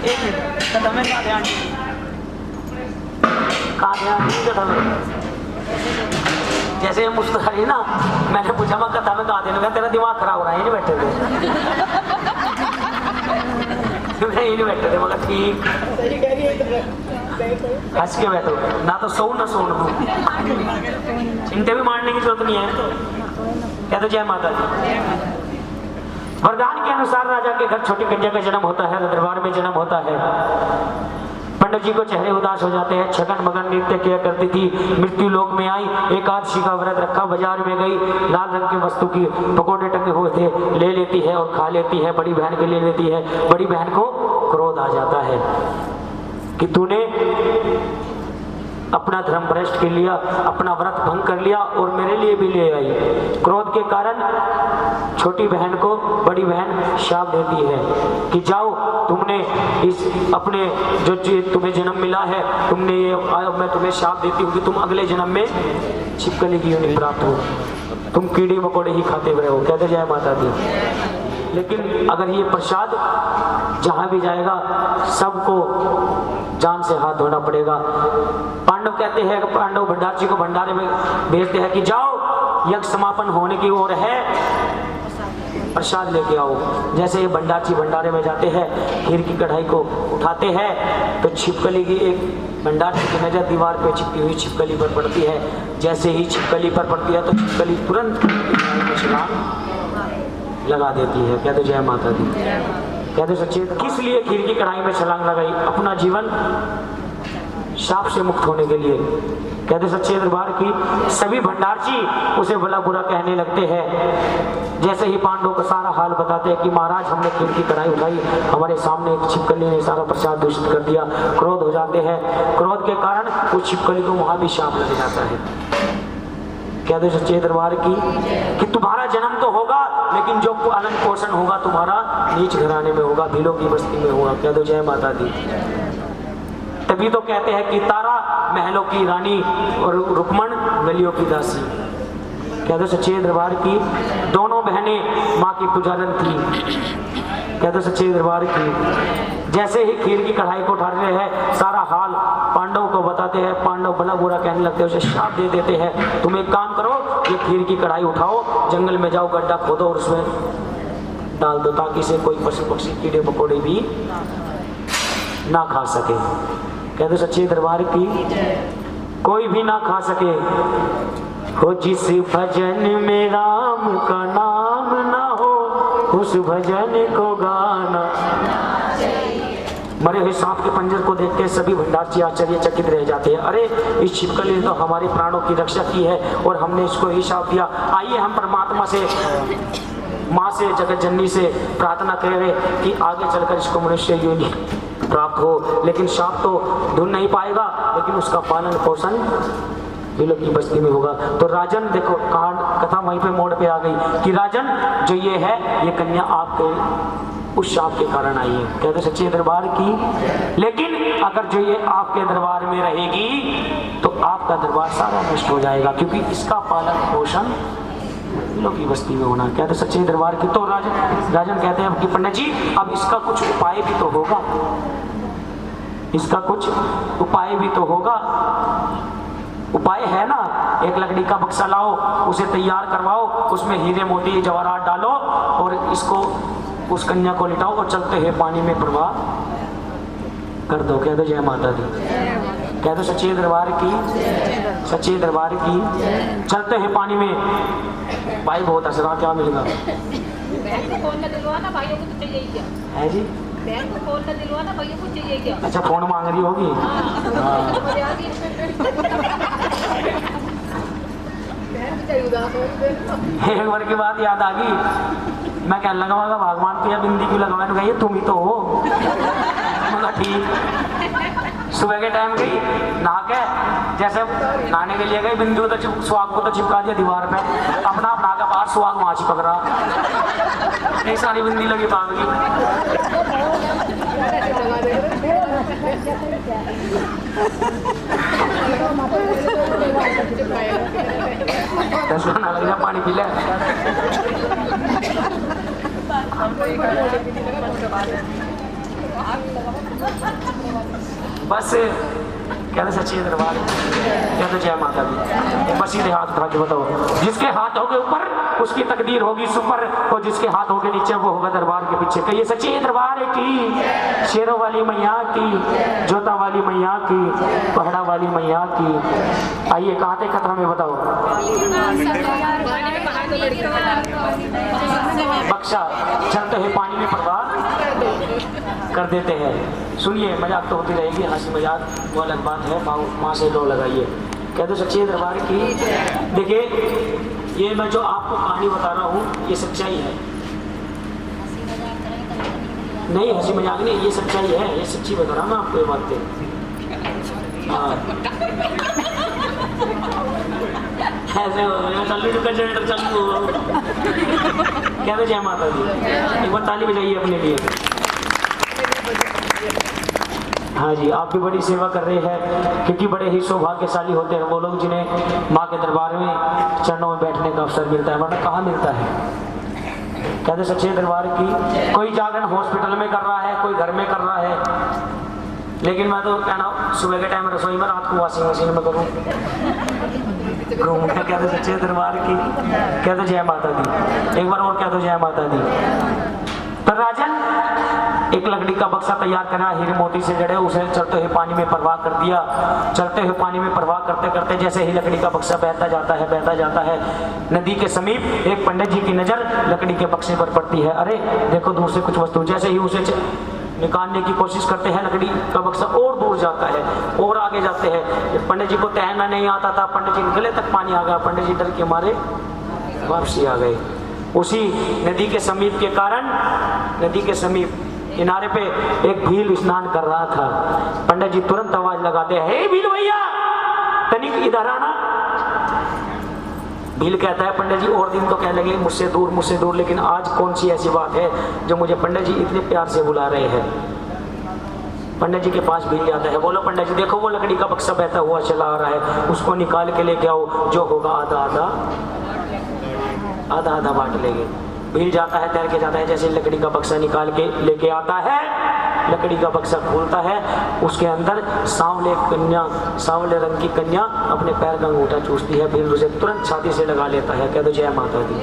एक मिनट, कथा में कहाँ ध्यान, कहाँ ध्यान कथा में? जैसे मुस्कुरा रही ना, मैंने पूछा मैं कथा में कहा देना, तेरा दिमाग खराब हो रहा है, नहीं बैठे थे नहीं बैठे थे, मगर ठीक हंस के बैठो, ना तो सो ना सोन दो, चिंते भी मारने की जरूरत नहीं है। कह दो जय माता दी। वरदान के अनुसार राजा के घर छोटी कन्या का जन्म होता है, दरबार में जन्म होता है। पंडित जी को चेहरे उदास हो जाते हैं। छगन मगन नृत्य किया करती थी, मृत्यु लोक में आई, एकादशी का व्रत रखा, बाजार में गई, लाल रंग की वस्तु की पकौड़े टंगे हुए थे, ले लेती है और खा लेती है। बड़ी बहन के लिए लेती है। बड़ी बहन को क्रोध आ जाता है कि तूने अपना धर्म भ्रष्ट कर लिया, अपना व्रत भंग कर लिया और मेरे लिए भी ले आई। क्रोध के कारण छोटी बहन को बड़ी बहन शाप देती है कि जाओ, तुमने इस अपने जो तुम्हें जन्म मिला है, तुमने ये, मैं तुम्हें शाप देती हूँ कि तुम अगले जन्म में छिपकली की योनि प्राप्त हो, तुम कीड़े मकोड़े ही खाते हुए हो। कहते जय माता दी। लेकिन अगर ये प्रसाद जहाँ भी जाएगा सबको जान से हाथ धोना पड़ेगा। पांडव कहते हैं, पांडव भंडार जी को भंडारे में भेजते हैं कि जाओ यज्ञ समापन होने की ओर है, प्रसाद लेके आओ। जैसे ये भंडार जी भंडारे में जाते हैं, खीर की कढ़ाई को उठाते हैं तो छिपकली की एक भंडार जी की नजर दीवार पे चिपकी हुई छिपकली पर पड़ती है। जैसे ही छिपकली पर पड़ती है तो छिपकली तुरंत लगा देती है। कहते जय माता दी। कहते सच्चे, किस लिए खीर की कढ़ाई में छलांग लगाई? अपना जीवन शाप से मुक्त होने के लिए। कहते सच्चे दरबार की, सभी भंडारची उसे भला बुरा कहने लगते हैं। जैसे ही पांडवों का सारा हाल बताते हैं कि महाराज हमने खीर की कढ़ाई उठाई, हमारे सामने एक छिपकली ने सारा प्रसाद दूषित कर दिया। क्रोध हो जाते हैं। क्रोध के कारण उस छिपकली को वहां भी शाप लग जाता है। कहते सच्चे दरबार की कि तुम्हारा जन्म तो होगा लेकिन जो पालन पोषण होगा तुम्हारा नीच घराने में होगा, भीलों की बस्ती में होगा। कह दो जय माता दी। तभी तो कहते हैं कि तारा महलों की रानी और रुक्मण गलियों की दासी। कह दो सच्चे दरबार की, दोनों बहनें माँ की पुजारन थी। कह दो सच्चे दरबार की, जैसे ही खीर की कढ़ाई को उठा रहे हैं सारा हाल पांडव को बताते हैं। पांडव भला बुरा कहने लगते हैं, उसे श्राप दे देते हैं, तुम एक काम करो, ये खीर की कढ़ाई उठाओ, जंगल में जाओ, गड्ढा खोदो और उसमें डाल दो ताकि इसे कोई पशु पक्षी कीड़े मकोड़े भी ना खा सके। कहते सच्चे दरबार की, कोई भी ना खा सके। हो जिस भजन में राम का नाम ना हो उस भजन को गाना। मरे हुए सांप के पंजर को देख के सभी भंडारची आश्चर्यचकित रह जाते हैं। अरे इस छिपकली ने तो हमारे प्राणों की रक्षा की है और हमने इसको ही शाप दिया। आइए हम परमात्मा से, माँ से, जगत जननी से प्रार्थना करें कि आगे चलकर इसको मनुष्य योनि प्राप्त हो। लेकिन शाप तो ढूंढ नहीं पाएगा, लेकिन उसका पालन पोषण बिलों की बस्ती में होगा। तो राजन देखो कथा वहीं पे मोड़ पे आ गई कि राजन जो ये है ये कन्या आपके उस शाप के कारण आई है, कहते सच्चे दरबार की। लेकिन अगर जो ये आपके दरबार में रहेगी तो आपका दरबार सारा नष्ट हो जाएगा, क्योंकि इसका पालन पोषण बिलों की बस्ती में होना, कहते सच्चे दरबार की। तो राजन कहते हैं कि पंडित जी अब इसका कुछ उपाय भी तो होगा, इसका कुछ उपाय भी तो होगा। उपाय है ना, एक लकड़ी का बक्सा लाओ, उसे तैयार करवाओ, उसमें हीरे मोती जवाहरात डालो और इसको उस कन्या को लिटाओ और चलते हुए पानी में प्रवाह कर दो। कह दो जय माता दी, कह दो सच्चे दरबार की, सच्चे दरबार की। चलते हुए पानी में भाई बहुत असरा क्या मिलेगा है जी? अच्छा फोन मांग रही होगी। एक बार की बात याद आ गई, मैं कहने लगा वाला भगवान की बिंदी क्यों लगवाने गई, तुम ही तो हो। मगर ठीक सुबह के टाइम गई नहा के, जैसे नहाने के लिए गई, बिंदु तो सुहाग को तो चिपका दिया दीवार पे, अपना अपना के बाहर सुहाग वहां चिपक रहा, एक सारी बिंदी लगी बांध की। ना लग जा पानी पी ले। बस कहते सच्चे दरबार, कहते जय माता दी। बस सीधे हाथ उठा के बताओ, जिसके हाथ होगे ऊपर उसकी तकदीर होगी सुपर, और जिसके हाथ होगे नीचे वो होगा दरबार के पीछे। कहिए सच्चे दरबार की, शेरों वाली मैया की, जोता वाली मैया की, पहाड़ा वाली मैया की। आइए कहाँ थे खतरा में बताओ। बक्सा चलते हुए पानी में प्रवाह कर देते हैं। सुनिए मजाक तो होती रहेगी, हंसी मजाक वो अलग बात है, माँ से लो लगाइए। कह दो सच्चे दरबार की। देखिए ये मैं जो आपको कहानी बता रहा हूँ ये सच्चाई है, नहीं हंसी मजाक नहीं, ये सच्चाई है, ये सच्ची बता रहा मैं आपको ये बातें। ऐसे क्या जय माता दी, एक बार ताली बजाइए अपने लिए। हाँ जी, आप भी बड़ी सेवा कर रहे हैं, क्योंकि बड़े ही सौभाग्यशाली होते हैं वो लोग जिन्हें माँ के दरबार में चरणों में बैठने का अवसर मिलता है, वरना कहाँ मिलता है। कहते सच्चे दरबार की। कोई जागरण हॉस्पिटल में कर रहा है, कोई घर में कर रहा है, लेकिन मैं तो कहना सुबह के टाइम रसोई में, रात को वॉशिंग मशीन में करूँ। कहते सच्चे दरबार की, कहते जय माता दी। एक बार और कह दो जय माता दी। तो राजन एक लकड़ी का बक्सा तैयार करना, हीरे मोती से जड़े, उसे चलते हुए पानी में प्रवाह कर दिया। चलते हुए पानी में प्रवाह करते करते जैसे ही लकड़ी का बक्सा बहता जाता है, नदी के समीप एक पंडित जी की नजर लकड़ी के बक्से पर पड़ती है। अरे देखो दूर से कुछ वस्तु, जैसे ही उसे निकालने की कोशिश करते हैं, लकड़ी का बक्सा और दूर जाता है और आगे जाते हैं। पंडित जी को तैरना नहीं आता था, पंडित जी के गले तक पानी आ गया, पंडित जी डर के मारे वापसी आ गए। उसी नदी के समीप के कारण, नदी के समीप किनारे पे एक भील स्नान कर रहा था। पंडित जी तुरंत आवाज लगाते हैं, हे भील भैया तनिक इधर आना। भील कहता है पंडित जी और दिन तो कह लगे मुझसे दूर, लेकिन आज कौन सी ऐसी बात है जो मुझे पंडित जी इतने प्यार से बुला रहे हैं। पंडित जी के पास भील जाता है, बोलो पंडित जी देखो वो लकड़ी का बक्सा बहता हुआ चला आ रहा है, उसको निकाल के लेके आओ, जो होगा आधा बांट लेंगे। भील जाता है, तैर के जाता है, जैसे लकड़ी का बक्सा निकाल के लेके आता है, लकड़ी का बक्सा खोलता है, उसके अंदर सांवले रंग की कन्या अपने पैर का अंगूठा चूसती है। भील उसे तुरंत छाती से लगा लेता है। कह दो जय माता दी।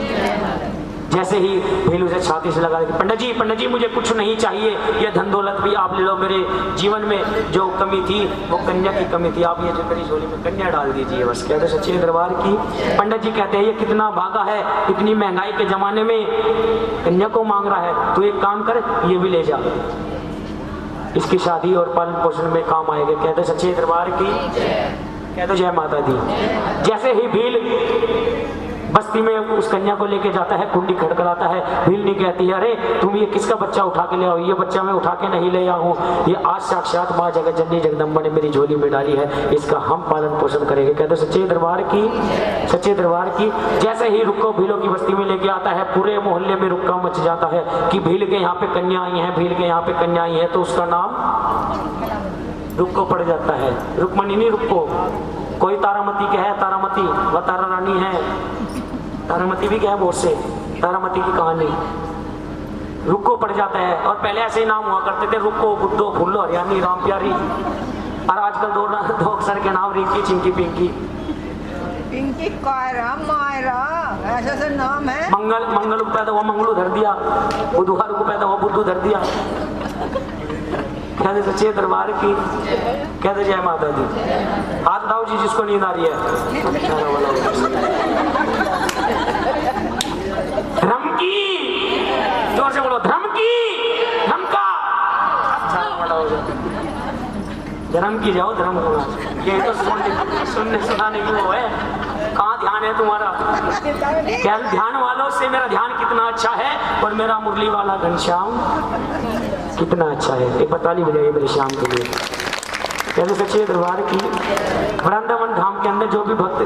जैसे ही भील उसे छाती से लगा कि पंडित जी मुझे कुछ नहीं चाहिए, ये धन दौलत भी आप ले लो, मेरे जीवन में जो कमी थी वो कन्या की कमी थी, आप ये जो मेरी झोली में कन्या डाल दीजिए बस। कहते सच्चे दरबार की। पंडित जी कहते हैं ये कितना भागा है, इतनी महंगाई के जमाने में कन्या को मांग रहा है, तो एक काम कर ये भी ले जा, इसकी शादी और पालन पोषण में काम आएगा। कहते सच्चे दरबार की। कहते जय माता दी। जैसे ही भील बस्ती में उस कन्या को लेके जाता है, कुंडी खड़खड़ाता है, भील नहीं कहती है अरे तुम ये किसका बच्चा उठा के ले आओ, ये बच्चा मैं उठा के नहीं ले आया हूँ, ये आज साक्षात माँ जगत जननी जगदम्बा ने मेरी झोली में डाली है, इसका हम पालन पोषण करेंगे। कहते सच्चे दरबार की, सच्चे दरबार की। जैसे ही रुक्को भीलों की बस्ती में लेके आता है, पूरे मोहल्ले में रुक्का मच जाता है कि भील के यहाँ पे कन्या आई है, भील के यहाँ पे कन्या आई है, तो उसका नाम रुक्को पड़ जाता है। रुक्मणी नहीं रुक्को। कोई तारामती के है, तारामती वह तारा रानी है, तारामती भी क्या है बहुत से, तारामती की कहानी। रुक्को पड़ जाता है। और पहले ऐसे ही नाम हुआ करते थे, रुक्को, बुद्धो, फुल्लो, हरियाणी, राम प्यारी, और आजकल दो अक्षर के नाम, रिंकी, चिंकी, पिंकी, पिंकी, कायरा, मायरा, ऐसे ऐसे नाम है। मंगल को पैदा हुआ मंगलू धर दिया, बुधवार को पैदा हुआ बुद्धू धर दिया। कहते सच्चे दरबार की। कहते जय माता दी। हाथ उठाओ जी जिसको नींद आ रही है। धर्म की, जोर से बोलो, धर्म की, धर्म का। धर्म की जाओ, धर्म का। ये तो सुनने सुनाने की वो है, कहाँ ध्यान है तुम्हारा? क्या ध्यान वालों से मेरा ध्यान कितना अच्छा है, और मेरा मुरली वाला घनश्याम कितना अच्छा है। एक बताली बजाइए मेरे श्याम के लिए। कहते सच्चे दरबार की। वृंदावन धाम के अंदर जो भी भक्त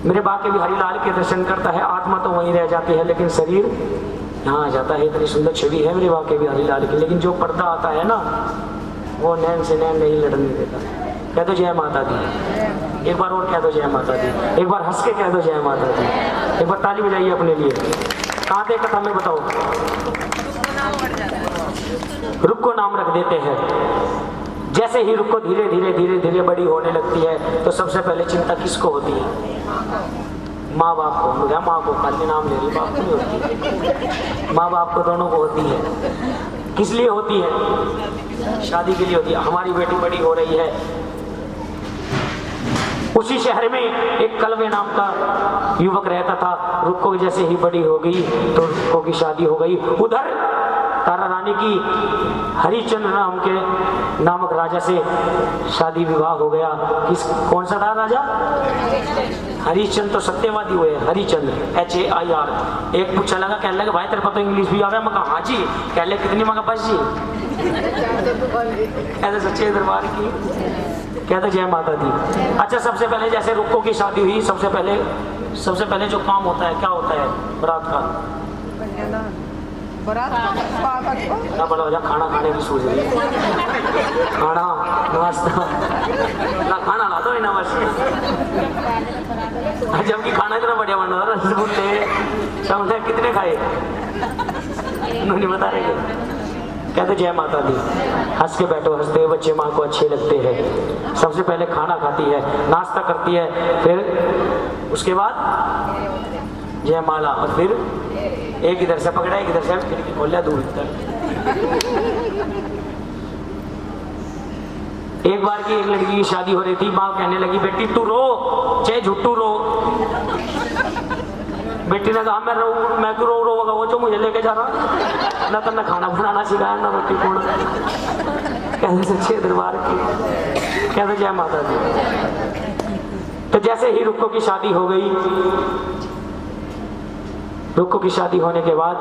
मेरे बाके बिहारी लाल के दर्शन करता है, आत्मा तो वहीं रह जाती है, लेकिन शरीर यहाँ आ जाता है। इतनी सुंदर छवि है मेरे बाके बिहारी लाल की, लेकिन जो पर्दा आता है ना, वो नैन से नैन नहीं लड़ने देता। कह दो जय माता दी। एक बार और कह दो जय माता दी। एक बार हंस के कह दो जय माता दी। एक बार ताली बजाइए अपने लिए। कहाँ थे कथा में बताओ? रुख को नाम रख देते हैं। जैसे ही रुख को धीरे धीरे धीरे धीरे बड़ी होने लगती है, तो सबसे पहले चिंता किसको होती है? माँ बाप को। मुझे माँ को खाली नाम ले रही, बाप को नहीं होती। माँ बाप को दोनों को होती है। किस लिए होती है? शादी के लिए होती है। हमारी बेटी बड़ी हो रही है। उसी शहर में एक कलवे नाम का युवक रहता था। रुक्को जैसे ही बड़ी हो गई तो रुक्को की शादी हो गई। उधर तारा रानी की हरिचंद्र नाम के नामक राजा से शादी विवाह हो गया। कौन सा था राजा? हरिचंद्र तो सत्यवादी हुए, हरिचंद्र HAIR। एक पूछा लगा, कहने लगा भाई तेरे को तो इंग्लिश भी आ गया? मैं कहा हाँ जी। कह ले कितनी मांगा? बस जी। ऐसे सच्चे दरबार की। कहते जय माता दी। अच्छा, सबसे पहले जैसे रुक्को की शादी हुई, सबसे पहले जो काम होता है, क्या होता है बारात का? ना बड़ा हो जा, खाना खाने की सोच रही है। खाना नाश्ता ना, खाना ला दो ना बस। जबकि खाना इतना बढ़िया बन रहा है, रसगुल्ले समझे कितने खाए उन्होंने बता रहे। कहते जय माता दी। हंस के बैठो, हंसते हुए बच्चे माँ को अच्छे लगते हैं। सबसे पहले खाना खाती है, नाश्ता करती है, फिर उसके बाद जय माला, और फिर एक इधर से पकड़ा, एक इधर से खिड़की खोल लिया, दूर तक। एक बार की एक लड़की की शादी हो रही थी। माँ कहने लगी बेटी तू रो, चाहे झुट्टू रो। बेटी ने कहा मैं क्यों रो होगा, वो जो मुझे लेके जा रहा ना, तो न खाना बनाना सिखाया ना रोटी फोड़। कहते सच्चे दरबार की। कहते जय माता दी। तो जैसे ही रुक्को की शादी हो गई, रुक्को की शादी होने के बाद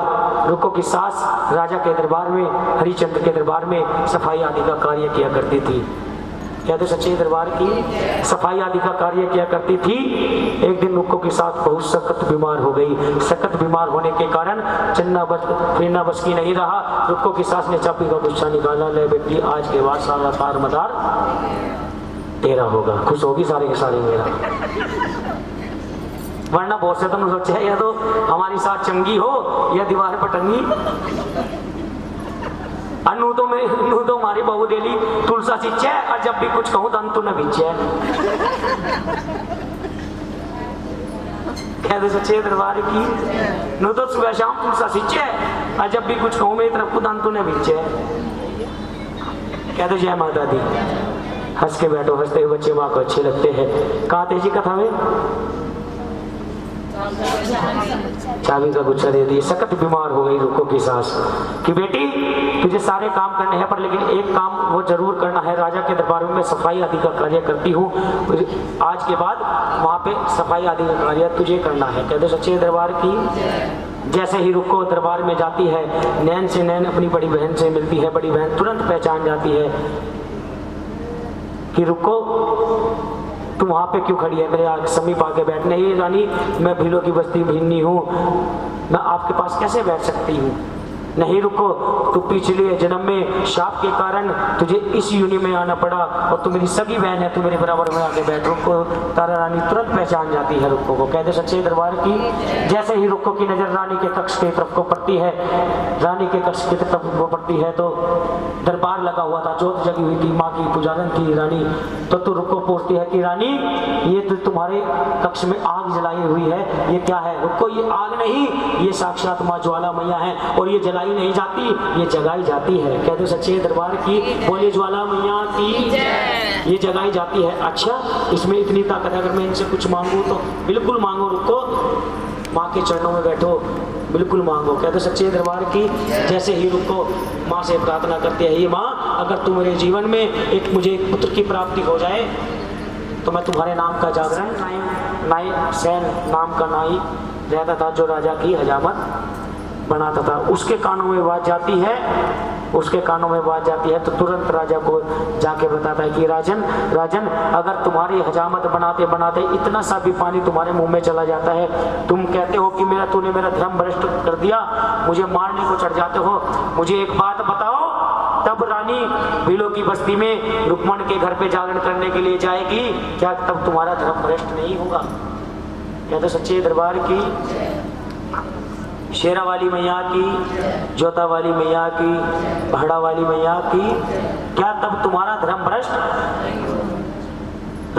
रुक्को की सास राजा के दरबार में, हरिचंद्र के दरबार में सफाई आदि का कार्य किया करती थी। कहते सच्चे दरबार की। सफाई आदि का कार्य किया करती थी। एक दिन रुक्को की सास बहुत सख्त बीमार हो गई। सख्त बीमार होने के कारण चलना फिरना बस की नहीं रहा। रुक्को की सास ने चाबी का गुच्छा निकाला, ले बेटी आज के बाद सारा तार मदार तेरा होगा। खुश होगी सारे के सारे मेरा। वरना बहुत से तुम सोचे या तो हमारी साथ चंगी हो या दीवार पर टंगी। अनु तो हमारी बहू डेली तुलसा सींचे, और जब भी कुछ कहूँ तो अंतु न बीचे। कह दो सच्चे दरबार की। नो तो सुबह शाम तुलसा सिंचे और जब भी कुछ कहूँ मेरी तरफ खुदान तूने बीचे। कह दो जय माता दी। हंस के बैठो, हंसते हुए बच्चे माँ को अच्छे लगते हैं। कहाँ थे जी कथा में? चाबी का गुच्छा दे दिए। सख्त बीमार हो गई रुको की सास कि बेटी तुझे सारे काम करने हैं पर लेकिन एक काम वो जरूर करना है, राजा के दरबार में मैं सफाई आदि का कार्य करती हूँ, आज के बाद वहाँ पे सफाई आदि का कार्य तुझे करना है। कहते सच्चे दरबार की। जैसे ही रुको दरबार में जाती है, नैन से नैन अपनी बड़ी बहन से मिलती है। बड़ी बहन तुरंत पहचान जाती है कि रुको तुम वहाँ पे क्यों खड़ी है, मेरे आगे समीप आके बैठ। नहीं रानी, मैं भीलों की बस्ती भिन्नी हूँ, मैं आपके पास कैसे बैठ सकती हूँ। नहीं रुको, तू पिछले जन्म में शाप के कारण तुझे इस यूनि में आना पड़ा और तू मेरी सगी बहन है, तू मेरे बराबर में आके बैठ। रुको तारा रानी तुरंत पहचान जाती है रुको को। कहते सच्चे दरबार की। जैसे ही रुको की नजर रानी के कक्ष की तरफ को पड़ती है, रानी के कक्ष की तरफ वो पड़ती है तो दरबार लगा हुआ था, जोत जगी हुई थी, माँ की पुजारन थी रानी। तो तू रुको पूछती है कि रानी ये तो तुम्हारे कक्ष में आग जलाई हुई है, ये क्या है? रुको ये आग नहीं, ये साक्षात माँ ज्वाला मैया है और ये जलाई नहीं जाती, ये जगाई जाती है। कहते सच्चे दरबार की। बोले ज्वाला मैया की। ये जगाई जाती है। अच्छा इसमें इतनी ताकत है, अगर मैं इनसे कुछ मांगू तो? बिल्कुल मांगो, रुको माँ के चरणों में बैठो, बिल्कुल मांगो। कहते सच्चे दरबार की। जैसे ही रुको माँ से प्रार्थना करते हैं, ये माँ अगर तू मेरे जीवन में एक मुझे एक पुत्र की प्राप्ति हो जाए तो मैं तुम्हारे नाम का जागरण, नाई सैन नाम का नाई रहता था जो राजा की हजामत बनाता था, उसके कानों में बात जाती है, उसके कानों में बात जाती है तो तुरंत राजा को जाके बताता है कि राजन राजन अगर तुम्हारी हजामत बनाते बनाते इतना सा भी पानी तुम्हारे मुंह में चला जाता है, तुम कहते हो कि तूने मेरा धर्म भ्रष्ट कर दिया, मुझे मारने को चढ़ जाते हो, मुझे एक बात बताओ। तब रानी भीलों की बस्ती में रुक्मण के घर पे जागरण करने के लिए जाएगी, क्या तब तुम्हारा धर्म भ्रष्ट नहीं होगा? कहते सच्चे दरबार की। शेरा वाली मैया की, जोता वाली मैया की, भाड़ा वाली मैया की, क्या तब तुम्हारा धर्म भ्रष्ट?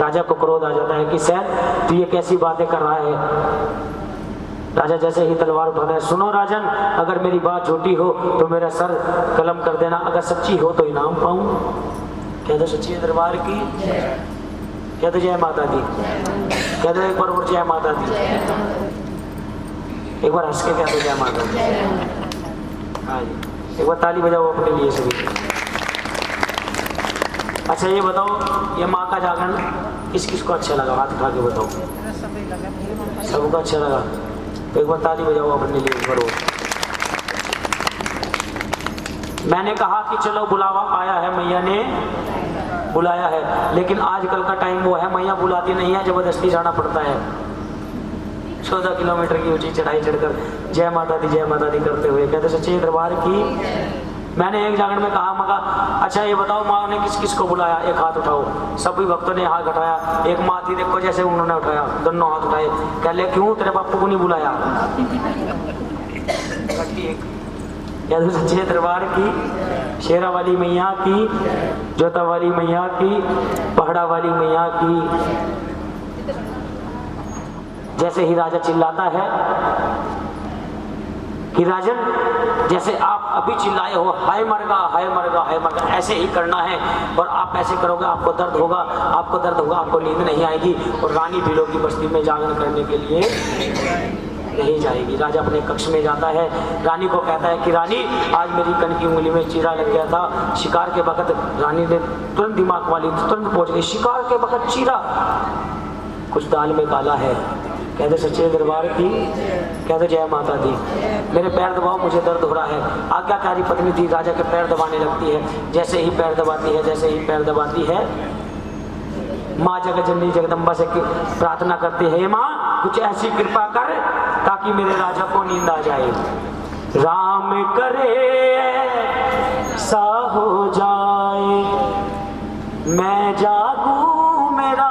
राजा को क्रोध आ जाता है कि सैन तू ये कैसी बातें कर रहा है। राजा जैसे ही तलवार उठाता है, सुनो राजन अगर मेरी बात झूठी हो तो मेरा सर कलम कर देना, अगर सच्ची हो तो इनाम पाऊं। कह दो सच्ची दरबार की। कह दो जय माता दी। कह दो एक बार और जय माता दी। एक बार हंस के कह दो जय माता दी। हाँ जी, एक बार ताली बजाओ अपने लिए सभी। अच्छा ये बताओ, ये माँ का जागरण किस किस को अच्छा लगा? हाथ उठा के बताओ। सबको अच्छा लगा तो एक बार ताली बजाओ अपने लिए एक बार और। मैंने कहा कि चलो बुलावा आया है, मैया ने बुलाया है, लेकिन आजकल का टाइम वो है मैया बुलाती नहीं है, जबरदस्ती जाना पड़ता है। 14 किलोमीटर की ऊंची चढ़ाई चढ़कर जय माता दी करते हुए। कहते सच्चे दरबार की। मैंने एक जागरण में कहा मगा अच्छा ये बताओ माँ ने किस किस को बुलाया? एक हाथ उठाओ। सभी भक्तों ने हाथ उठाया। एक माँ थी देखो जैसे उन्होंने उठाया, दोनों हाथ उठाए। कह ले क्यों तेरे बापू को नहीं बुलाया? कहते सच्चे दरबार की। शेरा वाली मैया की, जोता वाली मैया की, पहाड़ा वाली मैया की। जैसे ही राजा चिल्लाता है कि राजन जैसे आप अभी चिल्लाए हो हाय मरगा हाय मरगा हाय मरगा, ऐसे ही करना है और आप ऐसे करोगे आपको दर्द होगा, आपको नींद नहीं आएगी और रानी भीलों की बस्ती में जागरण करने के लिए नहीं जाएगी। राजा अपने कक्ष में जाता है, रानी को कहता है कि रानी आज मेरी कन की उंगली में चीरा लग गया था। शिकार के वक्त रानी ने तुरंत दिमाग वाली तुरंत पहुंच गई। शिकार के वक्त चीरा, कुछ दाल में काला है। कहते सच्चे दरबार की। कहते जय माता दी। मेरे पैर दबाओ मुझे दर्द हो रहा है। आज्ञाकारी पत्नी थी, राजा के पैर दबाने लगती है। जैसे ही पैर दबाती है माँ जगजननी जगदम्बा से प्रार्थना करती है, माँ कुछ ऐसी कृपा कर ताकि मेरे राजा को नींद आ जाए। राम करे सा हो जाए, मैं जागूं मेरा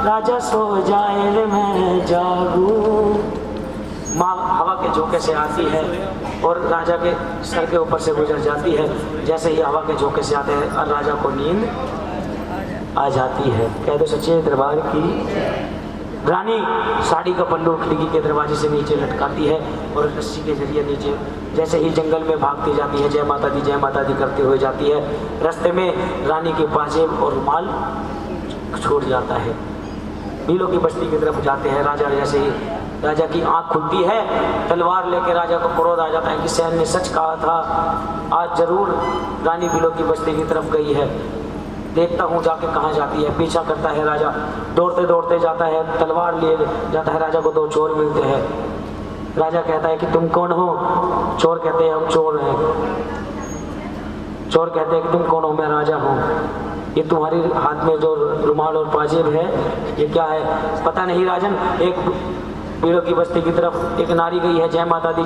राजा सो जाए रे मैं जागूं। माँ हवा के झोंके से आती है और राजा के सर के ऊपर से गुजर जाती है। जैसे ही हवा के झोंके से आते हैं और राजा को नींद आ जाती है। कह दो सच्चे दरबार की। रानी साड़ी का पल्लू खिड़की के दरवाजे से नीचे लटकाती है और रस्सी के जरिए नीचे जैसे ही जंगल में भागती जाती है, जय माता दी करते हुए जाती है। रास्ते में रानी के पाजेब और रुमाल छूट जाता है। भीलों की बस्ती की तरफ जाते हैं। राजा जैसे ही राजा की आंख खुलती है, तलवार लेके राजा को क्रोध आ जाता है कि सैन ने सच कहा था, आज जरूर रानी भीलों की बस्ती की तरफ गई है, देखता हूँ जाके कहाँ जाती है। पीछा करता है राजा, दौड़ते दौड़ते जाता है, तलवार लिए जाता है। राजा को दो चोर मिलते हैं। राजा कहता है कि तुम कौन हो? चोर कहते हैं हम चोर हैं। चोर कहते हैं कि तुम कौन हो? मैं राजा हूँ। ये तुम्हारे हाथ में जो रुमाल और पाजेब है ये क्या है? पता नहीं राजन। एक भीलों की बस्ती की तरफ एक नारी गई है, जय माता दी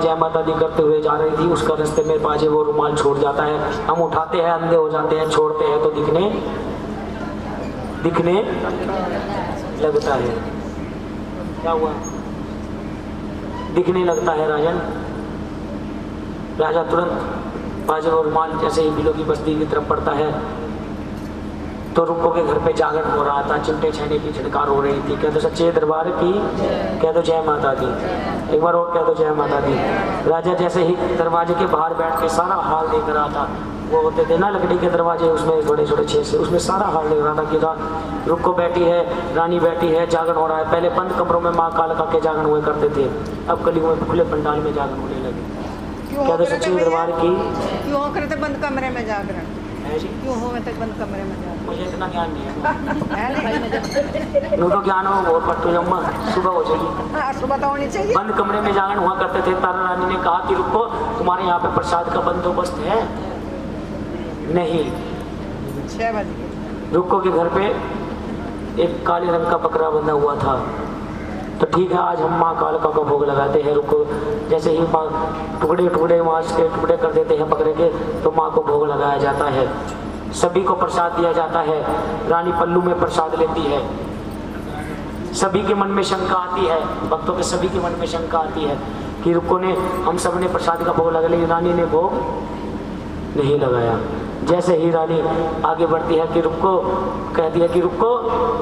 करते हुए जा रही थी। उसका रास्ते में पाजेब और रुमाल छोड़ जाता है। हम उठाते हैं, अंधे हो जाते हैं, छोड़ते हैं तो दिखने लगता है। क्या हुआ? दिखने लगता है राजन। राजा तुरंत पाजेब और रुमाल जैसे ही भीलों की बस्ती की तरफ पड़ता है तो रुक्को के घर पे जागरण हो रहा था, चिमटे छेने की छिड़कार हो रही थी। कह दो सच्चे दरबार की, कह दो जय माता दी, एक बार और कह दो जय माता दी। राजा जैसे ही दरवाजे के बाहर बैठ के सारा हाल देख रहा था, वो होते थे ना लकड़ी के दरवाजे, उसमें छोटे छोटे छेद से, उसमें सारा हाल देख रहा था कि रुक्को बैठी है, रानी बैठी है, जागरण हो रहा है। पहले बंद कमरों में माँ कालका के जागरण हुए करते थे, अब कलियों में खुले पंडाल में जागरण होने लगे। कह दो सच्चे दरबार की। क्यों करते बंद कमरे में जागरण? क्यों हो तक बंद कमरे में जागरण? मुझे इतना ज्ञान नहीं है। तो ज्ञान हो और पट्टू जम्मा सुबह हो जाएगी। सुबह तो होनी चाहिए। बंद कमरे में जागरण हुआ करते थे। तारा रानी ने कहा कि रुको, तुम्हारे यहाँ पे प्रसाद का बंदोबस्त है? नहीं। 6 बजे रुको के घर पे एक काले रंग का बकरा बंधा हुआ था। तो ठीक है, आज हम माँ कालका का भोग लगाते हैं। रुको जैसे ही माँ टुकड़े मांस के टुकड़े कर देते हैं बकरे के, तो माँ को भोग लगाया जाता है। सभी को प्रसाद दिया जाता है। रानी पल्लू में प्रसाद लेती है। सभी के मन में शंका आती है, भक्तों के सभी के मन में शंका आती है कि रुको ने, हम सब ने प्रसाद का भोग लगा, लेकिन रानी ने भोग नहीं लगाया। जैसे ही रानी आगे बढ़ती है कि रुको, कहती है कि रुको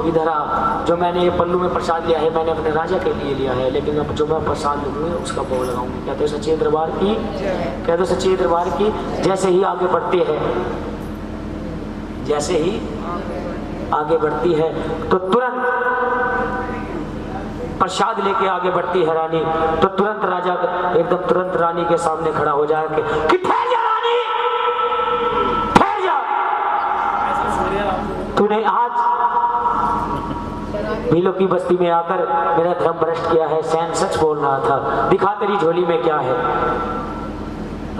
इधर आ, जो मैंने ये पल्लू में प्रसाद लिया है मैंने अपने राजा के लिए लिया है, लेकिन अब जो मैं प्रसाद लूँगी उसका भोग लगाऊंगी। कहते हो सच्चे दरबार की, कहते हो सच्चे दरबार की। जैसे ही आगे बढ़ती है, जैसे ही आगे बढ़ती है तो तुरंत प्रसाद लेके आगे बढ़ती है रानी, तो तुरंत राजा एकदम तुरंत रानी के सामने खड़ा हो जाके कि ठहर जा रानी, ठहर जा, तूने आज भीलों की बस्ती में आकर मेरा धर्म भ्रष्ट किया है। सैन सच बोल रहा था, दिखा तेरी झोली में क्या है।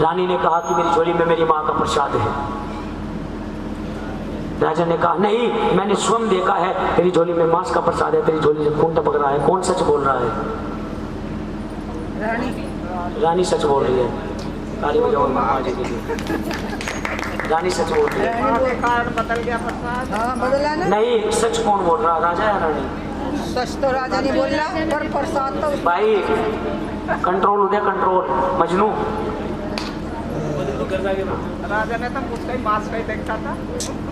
रानी ने कहा कि मेरी झोली में मेरी माँ का प्रसाद है। राजा ने कहा नहीं, मैंने स्वयं देखा है, तेरी झोली में मांस का प्रसाद है, तेरी झोली से खून टपक रहा है, कौन सच बोल रहा है? रानी सच बोल रही है। ताली बजाओ माँ जी के लिए। रानी सच बोल रही है। बदल गया प्रसाद। हाँ बदला ना। नहीं, सच कौन बोल रहा, राजा या रानी? सच तो राजा नहीं बोल रहा, पर प्रसाद तो भाई कंट्रोल हो गया, कंट्रोल। मजनू राजा ने तो मुझसे मांस का ही देखा था।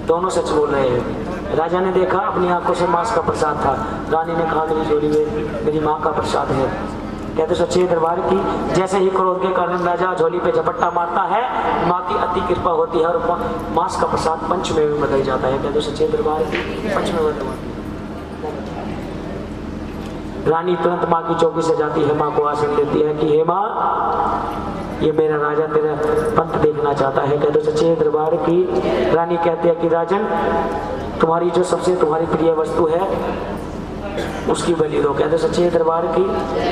दोनों सच बोल रहे हैं। राजा ने देखा, अपनी आंखों से मांस का प्रसाद था। रानी ने कहा मेरी झोली में मेरी माँ का प्रसाद है। कहते सच्चे दरबार की। जैसे ही क्रोध के कारण राजा झोली पे झपट्टा मारता है, माँ की अति कृपा होती है और मांस का प्रसाद पंच में बदल जाता है। कहते सच्चे दरबार की, पंच में बदल। रानी तुरंत माँ की चौकी से जाती है, माँ को आसन देती है कि हे माँ, ये मेरा राजा तेरा पंथ देखना चाहता है। कहते सच्चे दरबार की। रानी कहती है कि राजन, तुम्हारी जो सबसे तुम्हारी प्रिय वस्तु है उसकी बलि दो। कहते सच्चे दरबार की।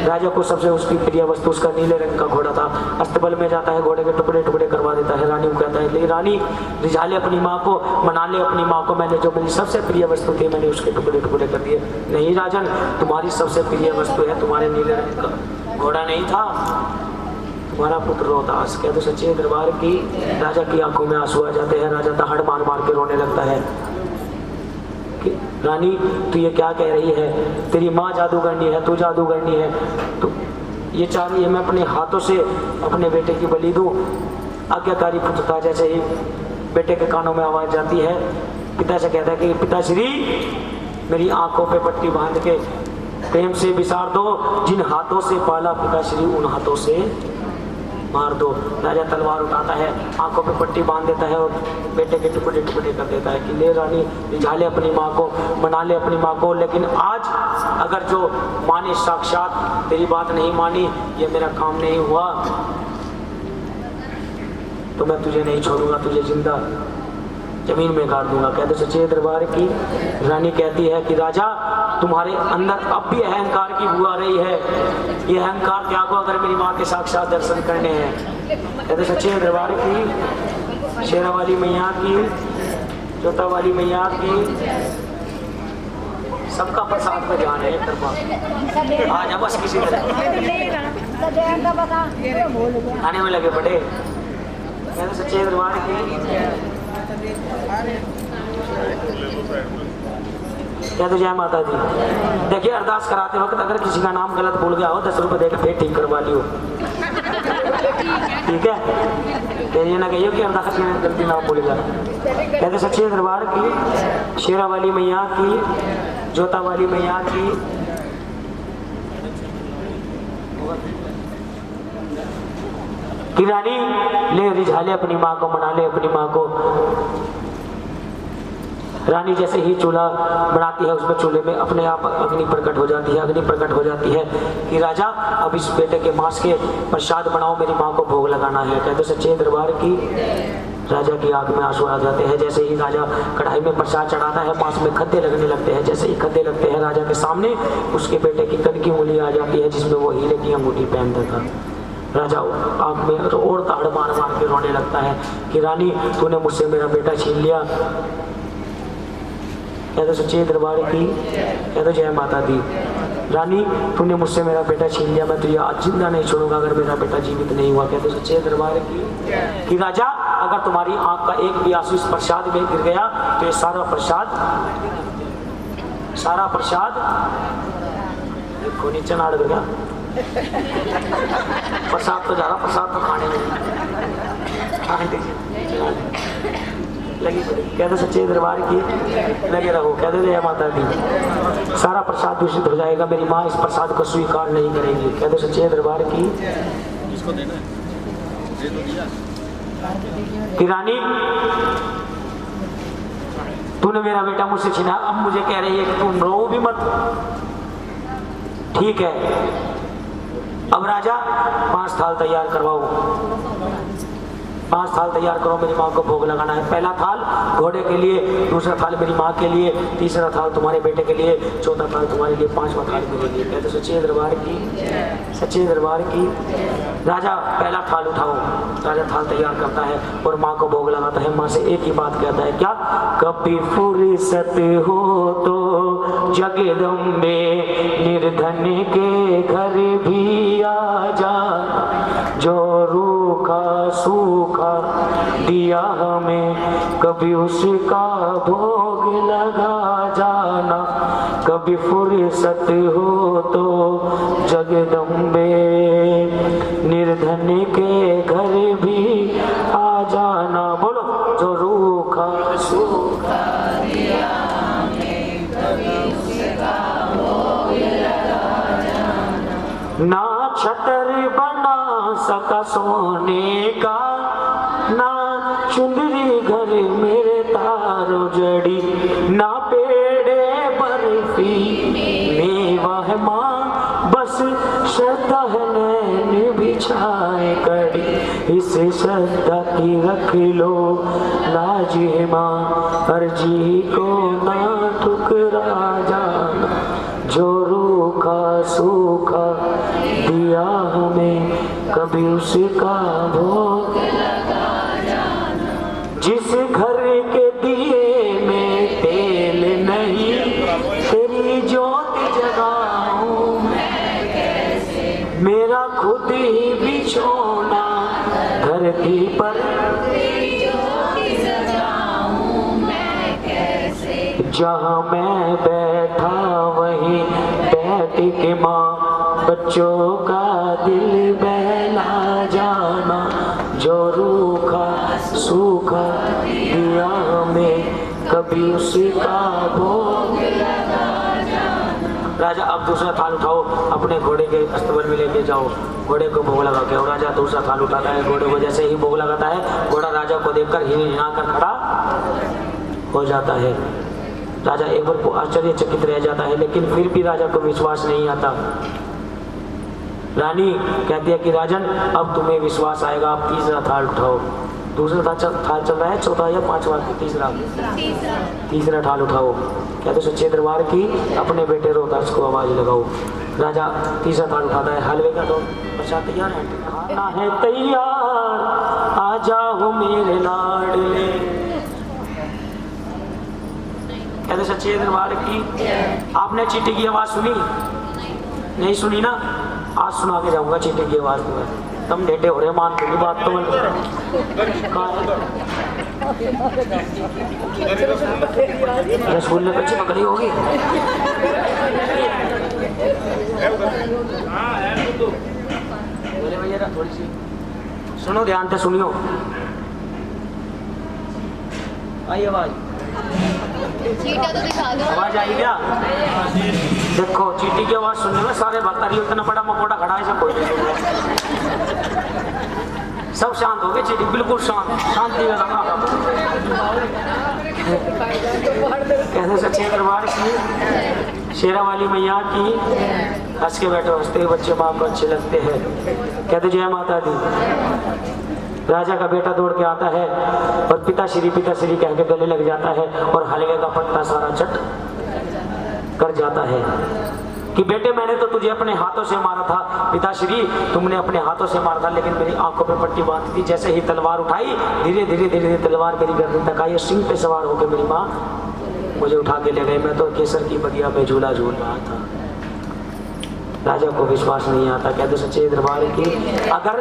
राजा को सबसे उसकी प्रिय वस्तु उसका नीले रंग का घोड़ा था। अस्तबल में जाता है, घोड़े के टुकड़े टुकड़े करवा देता है। रानी को कहता है ले रानी, रिझा ले अपनी माँ को, मना ले अपनी माँ को, मैंने जो मेरी सबसे प्रिय वस्तु थी मैंने उसके टुकड़े टुकड़े कर दिए। नहीं राजन, तुम्हारी सबसे प्रिय वस्तु है तुम्हारे नीले रंग का घोड़ा नहीं था, तुम्हारा पुत्र रोहतास। कहते सच्चे दरबार की। राजा की आंखों में आंसू आ जाते हैं। राजा दहाड़ मार मार के रोने लगता है कि रानी तू ये क्या कह रही है, तेरी माँ जादूगरनी है, तू जादूगरनी है, तो ये चाह रही है मैं अपने हाथों से अपने बेटे की बलि दूं। आज्ञाकारी पुत्र था। जैसे ही बेटे के कानों में आवाज जाती है, पिता से कहता है कि पिताश्री, मेरी आंखों पे पट्टी बांध के प्रेम से विसार दो, जिन हाथों से पाला पिताश्री उन हाथों से मार दो। राजा तलवार उठाता है, आंखों पे पट्टी बांध देता है और बेटे के टुकड़े टुकड़े कर देता है कि ले रानी, रिझा ले अपनी माँ को, मना ले अपनी माँ को। लेकिन आज अगर जो माँ ने साक्षात तेरी बात नहीं मानी, ये मेरा काम नहीं हुआ, तो मैं तुझे नहीं छोड़ूंगा, तुझे जिंदा जमीन में गाड़ दूंगा। कहते सच्चे दरबार की रानी कहती है कि राजा तुम्हारे अंदर अब भी अहंकार की बू आ रही है, ये अहंकार त्यागो अगर मेरी माँ के साक्षात दर्शन करने हैं। कहते सच्चे दरबार की, शेरा वाली मैया की, जोता वाली मैया की, सबका प्रसाद में जान है एक तरफा। आ जा बस किसी तरह आने में लगे बड़े। कहते सच्चे दरबार की, क्या तो जय माता दी। देखिए अरदास कराते वक्त अगर किसी का नाम गलत भूल गया हो 10 रुपए देकर फिर ठीक करवा लियो, ठीक है। फिर ये ना कहियो कि अरदास में गलती नाम भूल गया। कहते सच्चे दरबार की, शेरा वाली मैया की, जोता वाली मैया की, कि रानी ले रिझा ले अपनी माँ को, मना ले अपनी माँ को। रानी जैसे ही चूल्हा बनाती है, उसमें चूल्हे में अपने आप अग्नि प्रकट हो जाती है, अग्नि प्रकट हो जाती है कि राजा अब इस बेटे के मांस के प्रसाद बनाओ, मेरी माँ को भोग लगाना है। कहते सच्चे दरबार की, राजा की आंख में आंसू आ जाते हैं। जैसे ही राजा कढ़ाई में प्रसाद चढ़ाता है, मांस में खद्दे लगने लगते हैं। जैसे ही खद्दे लगते हैं राजा के सामने, उसके बेटे की कद की उंगली आ जाती है जिसमें वो हीरे की अंगूठी पहनता था। राजा आंख में और ताड़ मार मार के रोने लगता है कि रानी तूने मुझसे मेरा बेटा छीन लिया। कहते सच्चे दरबार की, कहते जय माता दी। रानी तूने मुझसे मेरा बेटा छीन लिया, मैं तुझे आज जिंदा नहीं छोड़ूंगा अगर मेरा बेटा जीवित नहीं हुआ। कहते सच्चे दरबार की, कि राजा अगर तुम्हारी आंख का एक भी आंसू इस प्रसाद में गिर गया तो ये सारा प्रसाद देखो नीचे नाड़ देगा। प्रसाद तो जा रहा, प्रसाद तो खाने में लगी पड़ी। कहते सच्चे दरबार की, लगे रहो। कहते जय माता दी। सारा प्रसाद दूषित हो जाएगा, मेरी माँ इस प्रसाद को स्वीकार नहीं करेगी। कहते सच्चे दरबार की, किसको देना है? दे तो दिया। कि रानी तूने मेरा बेटा मुझसे छीना, अब मुझे कह रही है कि तुम रो भी मत। ठीक है, अब राजा 5 थाल तैयार करवाओ, 5 थाल तैयार करो, मेरी माँ को भोग लगाना है। पहला थाल घोड़े के लिए, दूसरा थाल मेरी माँ के लिए, तीसरा थाल तुम्हारे बेटे के लिए, चौथा थाल तुम्हारे लिए, 5वां थाल मेरे लिए। कहते सच्चे दरबार की, सच्चे दरबार की। राजा पहला थाल उठाओ, राजा थाल तैयार करता है और माँ को भोग लगाता है। माँ से एक ही बात कहता है, क्या? कभी फुर्सत हो तो जगदम्बे निर्धन के घर भी आ जा, जो रूखा सूखा दिया हमें कभी उसका भोग लगा जाना। कभी फुर्सत हो तो जगदम्बे निर्धन के घर भी आ जाना। बोलो, जो रूखा सूखा दिया हमें कभी उसका भोग लगा जाना। ना छतर बना सका सोने का, ना चुंदरी घर मेरे तारो जड़ी, ना पेड़े बर्फी मेवा है माँ, बस श्रद्धा है नैन बिछाए कड़ी। इस श्रद्धा की रख लो लाज है माँ, अर्जी को ना ठुकरा जाना। जो रूखा सूखा दिया हमें कभी उसका भोग लगा जाना। जिस घर के दिए में तेल नहीं, तेरी ज्योत जगाऊं मैं कैसे, मेरा खुद ही बिछोना धरती पर, तेरी ज्योत जगाऊं मैं कैसे। जहाँ मैं बैठा वहीं बैठ के माँ बच्चों का दिल बहला जाना। जो रूखा सूखा दिया हमें कभी उसका भोग लगा जाना। राजा अब दूसरा थाल उठाओ, अपने घोड़े के अस्तबल में लेके जाओ, घोड़े को भोग लगा के। और राजा दूसरा थाल उठाता है, घोड़े को जैसे ही भोग लगाता है, घोड़ा राजा को देखकर हिला कर खड़ा हो जाता है। राजा एक बार आश्चर्यचकित रह जाता है, लेकिन फिर भी राजा को विश्वास नहीं आता। रानी कहती है कि राजन अब तुम्हें विश्वास आएगा, आप तीसरा थाल उठाओ। दूसरा थाल चल रहा है, चौथा या पांचवा? तीसरा थाल उठाओ। कहते सच्चे दरबार की अपने बेटे रोहतास को आवाज लगाओ। राजा तीसरा थाल उठाता है, हलवे का तो प्रसाद तैयार है, खाना है तैयार, आ जाओ मेरे लाडले। कहते सच्चे दरबार की आपने चींटी की आवाज सुनी? नहीं सुनी ना? आज सुना के जाऊंगा चींटी की आवाज में। तुम लेटे हो रहे, मानते नहीं बात तो रसगुल्ले बच्चे पकड़ी होगी। मेरे भैया थोड़ी सी सुनो, ध्यान से सुनियो। आई आवाज? आवाज आई क्या? देखो चींटी की आवाज सुनने में सारे भक्तारी इतना बड़ा मकोड़ा खड़ा है, सब कोई नहीं सुन रहा। सब शांत हो गए, चींटी बिल्कुल शांत, शांति का कैसे सच्चे दरबार की शेरा वाली मैया की हंस के बैठो, हंसते हुए बच्चे माँ को अच्छे लगते हैं। कहते जय माता दी। राजा का बेटा दौड़ के आता है और पिताश्री पिताश्री कह के गले लग जाता है और हलवे का पत्ता सारा चट कर जाता है कि बेटे मैंने तो तुझे अपने हाथों से मारा था। पिताश्री तुमने अपने हाथों से मारा था, लेकिन मेरी आंखों पे पट्टी बांधी थी। जैसे ही तलवार उठाई, धीरे धीरे धीरे धीरे तलवार मेरी गर्दन तक आई, सिंह पे सवार होकर मेरी माँ मुझे उठा के ले गई। मैं तो केसर की बगिया में झूला झूल रहा था। राजा को विश्वास नहीं आता। कहते सच्चे दरबार की अगर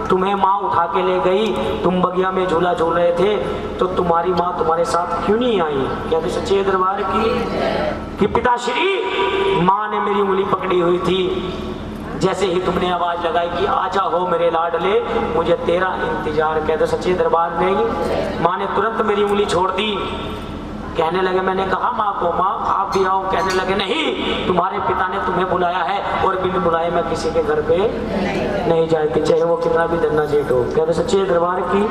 तुम्हें माँ उठा के ले गई, तुम बगिया में झूला झूल रहे थे, तो तुम्हारी माँ तुम्हारे साथ क्यों नहीं आई? कहते सच्चे दरबार की पिताश्री माँ ने मेरी उंगली पकड़ी हुई थी। जैसे ही तुमने आवाज लगाई कि आजा हो मेरे लाडले, मुझे तेरा इंतजार। कहते सच्चे दरबार में माँ ने तुरंत मेरी उंगली छोड़ दी। कहने लगे, मैंने कहा माँ को, माँ आप भी आओ। कहने लगे नहीं, तुम्हारे पिता ने तुम्हें बुलाया है और बिन बुलाए मैं किसी के घर पे नहीं जाती, चाहे वो कितना भी धन्ना जेठ हो। कहते सच्चे दरबार की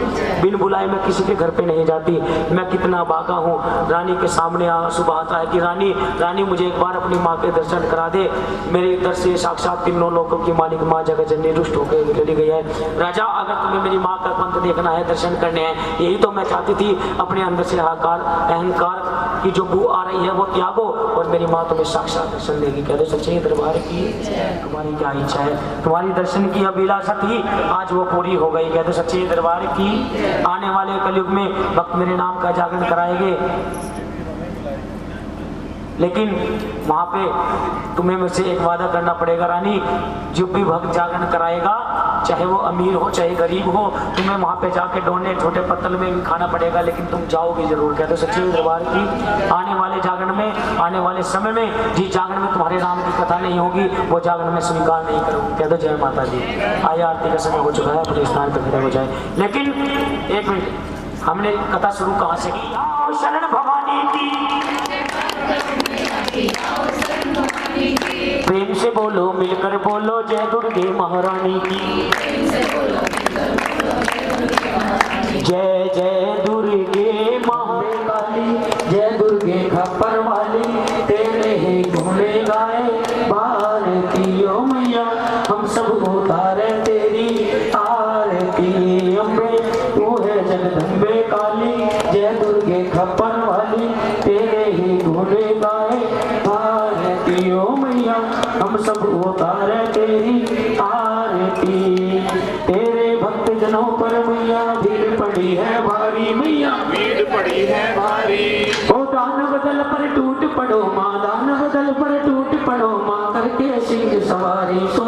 बिन बुलाए मैं किसी के घर पे नहीं जाती। मैं कितना भागा हूँ। रानी के सामने आंसू बहाता है कि रानी मुझे एक बार अपनी माँ के दर्शन करा दे। मेरे दर से साक्षात तीनों लोगों की मालिक माँ जगत जननी रुष्ट होकर चली गई है। राजा अगर तुम्हें मेरी माँ का पंथ देखना है, दर्शन करने हैं, यही तो मैं चाहती थी। अपने अंदर से अहंकार की जो बू आ रही है वो त्यागो और मेरी माँ तुम्हें साक्षात दर्शन देगी। कहते सच्चे दरबार की तुम्हारी क्या इच्छा है? तुम्हारी दर्शन की अभिलाषा थी, आज वो पूरी हो गई। कहते सच्चे दरबार की आने वाले कलयुग में भक्त मेरे नाम का जागरण कराएंगे, लेकिन वहां पे तुम्हें मुझसे एक वादा करना पड़ेगा रानी। जो भी भक्त जागरण कराएगा, चाहे वो अमीर हो चाहे गरीब हो, तुम्हें वहां पे जाके डोने छोटे पत्तल में भी खाना पड़ेगा, लेकिन तुम जाओगी जरूर। कहते सच्चे दरबार की आने वाले जागरण में, आने वाले समय में जिस जागरण में तुम्हारे नाम की कथा नहीं होगी, वो जागरण में स्वीकार नहीं करूंगी। कहते जय माता दी। आया आरती का समय हो चुका है, अपने स्थान पर खड़े हो जाए। लेकिन एक मिनट, हमने कथा शुरू कहाँ से की? शरण भवानी की, प्रेम से बोलो, मिलकर बोलो, जय दुर्गे महारानी की। जय जय दुर्गे महाकाली, जय दुर्गे खप्पर वाली, तेरे ही गुणे गाए भारतीयों मैया। हम सब उतारे तेरी आरती अम्बे, तू है जगदम्बे काली, जय दुर्गे खप्पर वाली, तेरे ही गुणे गाए भारतीयों मैया। हम सब उतारे तेरी आरती। तेरे भक्त जनों पर मैया भीड़ पड़ी है भारी, मैया भीड़ पड़ी है भारी। ओ दानव दल पर टूट पड़ो माँ, दानव दल पर टूट पड़ो माँ, करके सिंह सवारी। सो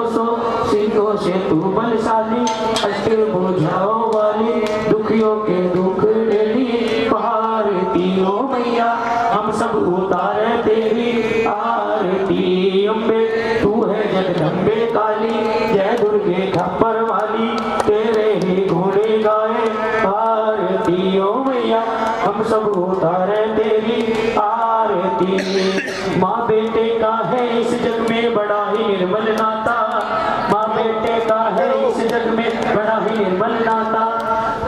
सिंहों से तू बलशाली, अष्ट बुझाओ वाली, दुखियों के दुख डेली भारतीयों मैया। हम सब उतारे तेरी आरती अम्बे, तू है जगदम्बे काली, जय दुर्गे खप्पर वाली, तेरे ही घोड़े गाए भारतीयों मैया। हम सब उतारे तेरी आरती। दी। माँ बेटे का है इस जग में बड़ा ही निर्मल नाता, माँ बेटे का है इस जग में बड़ा ही निर्मल नाता।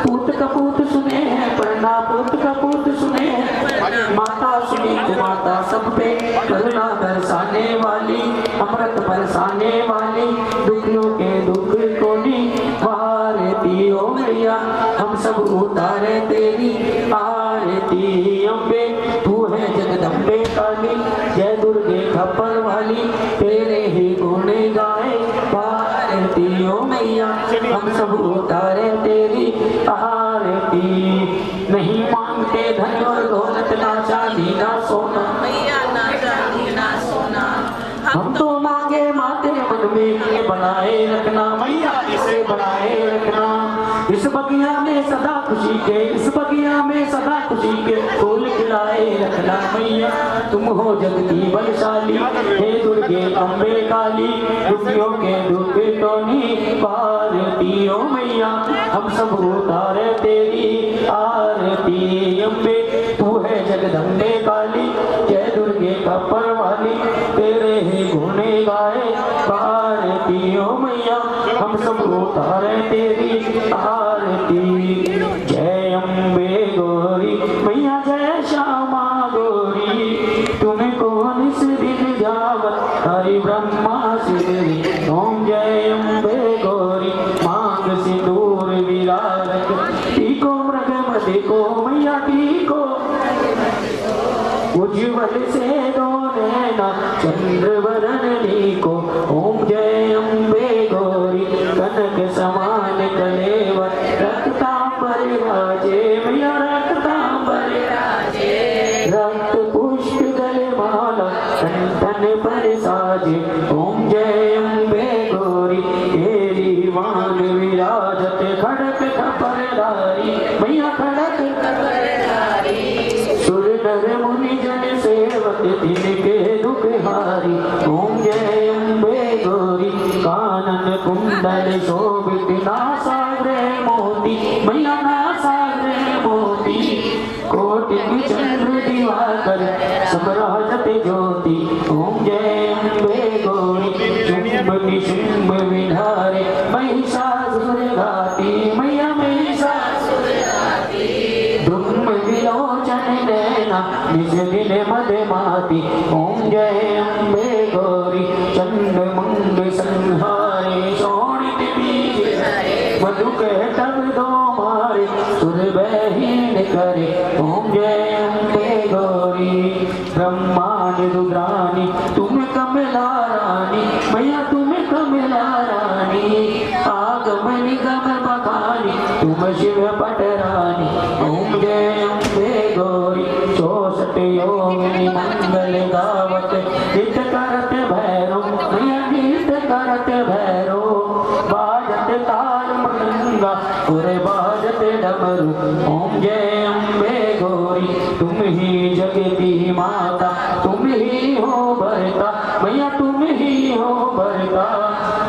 पूत कपूत सुने हैं पढ़ना, पूत कपूत सुने हैं, माता सुनी माता सब पे करुणा बरसाने वाली, अमृत बरसाने वाली, दुखियों के दुख को निवारती ओ मैया, हम सब उतारे तेरी आरती। अम्बे तू है जगदम्बे काली, जय दुर्गे खप्पर वाली, तेरे ही गुण गाए आरती ओ मैया, हम सब उतारे तेरी आरती। नहीं मांगते धन और दौलत, ना चांदी ना सोना, मैया ना चांदी ना सोना, हम तो मांगे माते मन में ये बनाए रखना मैया, इसे बनाए रखना। इस बगिया में सदा खुशी के, इस बगिया में सदा खुशी के फूल खिलाए रखना मैया, तुम हो जग की बलशाली, हे दुर्गे अम्बे काली, दुखियों के दुख तो निवारती ओ मैया, हम सब उतारे तेरी आरती। अम्बे तू है जगदम्बे काली, जय दुर्गे खप्पर वाली, तेरे ही गुण गाए आरती ओ मैया, हम सब उतारे तेरी आरती। जय अम्बे गौरी मैया, जय श्यामा गौरी, तुम्हें कौन इस दिन जावत हरि ब्रह्मा सिद्धि। ओम जय अम्बे गौरी, मांग सिंदूर विराजत, टीको मृग मदे को मैया टीको, उज्ज्वल से दो नैना चंद्र वरण को। ओम जय अम्बे गौरी, कनक समान कलेवर, रक्तांबर राजे मैया, रक्तांबर राजे, रक्त पुष्प गले माला तन तन पर साजे। ओम जय अम्बे गौरी, तेरी वान विराजत, खड़क खपरधारी मैया, खड़क खपरधारी, सुर नर मुनि जन सेवक तिनके दुख हारी। ओम जय अम्बे गौरी, कानन कुंडल शोभित, नासाग्रे मोती मैया, नासाग्रे मोती, कोटि चंद्र दिवाकर समराजत ज्योति। ओम जय अम्बे गौरी, शुंभ निशुंभ विधारे, महिषासुर घाती मैया, महिषासुर घाती, धूम विलोचन नैना निज दिन मदमाती। ओम जय अम्बे गौरी, चंड मंग संहारे, शोणित बीज मधु कहतब दो मारे, सुर बहीन करे। ओम जय अम्बे गौरी, ब्रह्मांड रुद्रानी, तुम कमला रानी मैया, तुम कमला रानी, आगम निगम बखानी, तुम शिव पटरानी। ओम जय अम्बे गौरी, 64 योगिनी मंगल गावत, नित करत भैरव मैया, नित करत भैरव, बाजत ताल मृदंगा और बाजत डमरू। ओम जय अम्बे गौरी, तुम ही जग की माता, तुम ही हो भरता मैया, तुम ही हो भरता,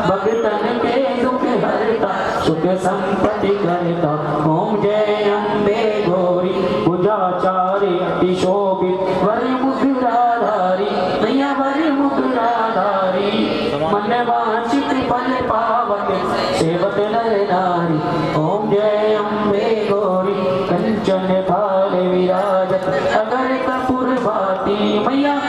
भगतन के दुख हरता, सुख संपत्ति करता। ओम जय अम्बे गौरी, पूजाचार्य अति शोभित, वर मुद्राधारी मैया, वर मुद्राधारी, मन वांछित फल पावक, सेवक नर नारी। ओम जय अम्बे गौरी, कंचन थाल विराजत, अगर कपूर भाती मैया,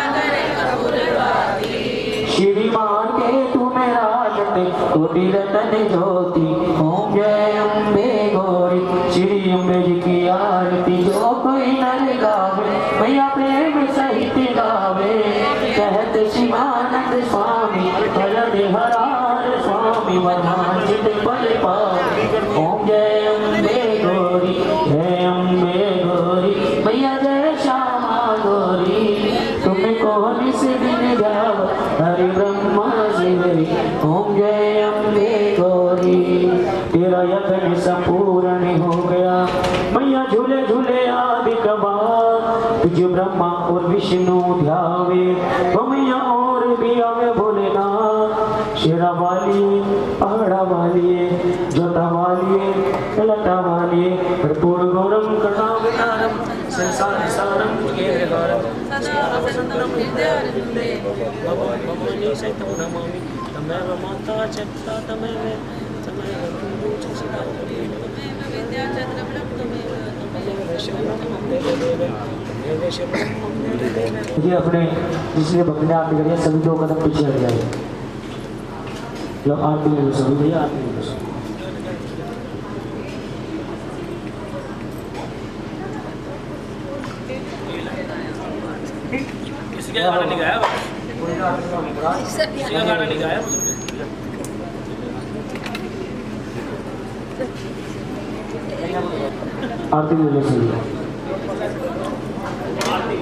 श्रीमान के तुम्हें राजत, कोटि रतन ज्योति। ओम जय अम्बे गौरी, श्री अम्बे जी की आरती जो कोई नर गावे मैया, प्रेम सहित गावे, कहत शिवानंद स्वामी, भरत हरार स्वामी, वरमांचित फल पावे। ओम जय अम्बे गौरी, जय अम्बे गौरी मैया, जय श्यामा गौरी, तुमको निस दिन जाव हरि ब्रह्मा शिवरी। ओम जय अम्बे गौरी, तेरा यज्ञ संपूर्ण हो गया मैया, झूले झूले आदि कबार, तुझ ब्रह्मा और विष्णु ध्यावे, वो मैया और भी आवे भोलेनाथ। शेरा वाली, पहाड़ा वाली, जोता वाली, लता वाली, कर्पूर गौरम करुणावतारम, संसार सारम, तुझे गौरम, सदा विद्यानंदे भवानी सहितं नमामि तमेव माता च पिता तमेव गुरुः च सदा तमेव विद्याचन्द्रं तमेव शरणं मम देव तमेव शरणं मम देव। ये अपने जिसके भक्ति ने आरती करी है सभी 2 कदम पीछे हट जाए। लो आरती ले लो सभी भैया, आरती ले लो। किसका गाना नहीं गाया? किसका गाना नहीं गाया? आरती ले लो सभी। आरती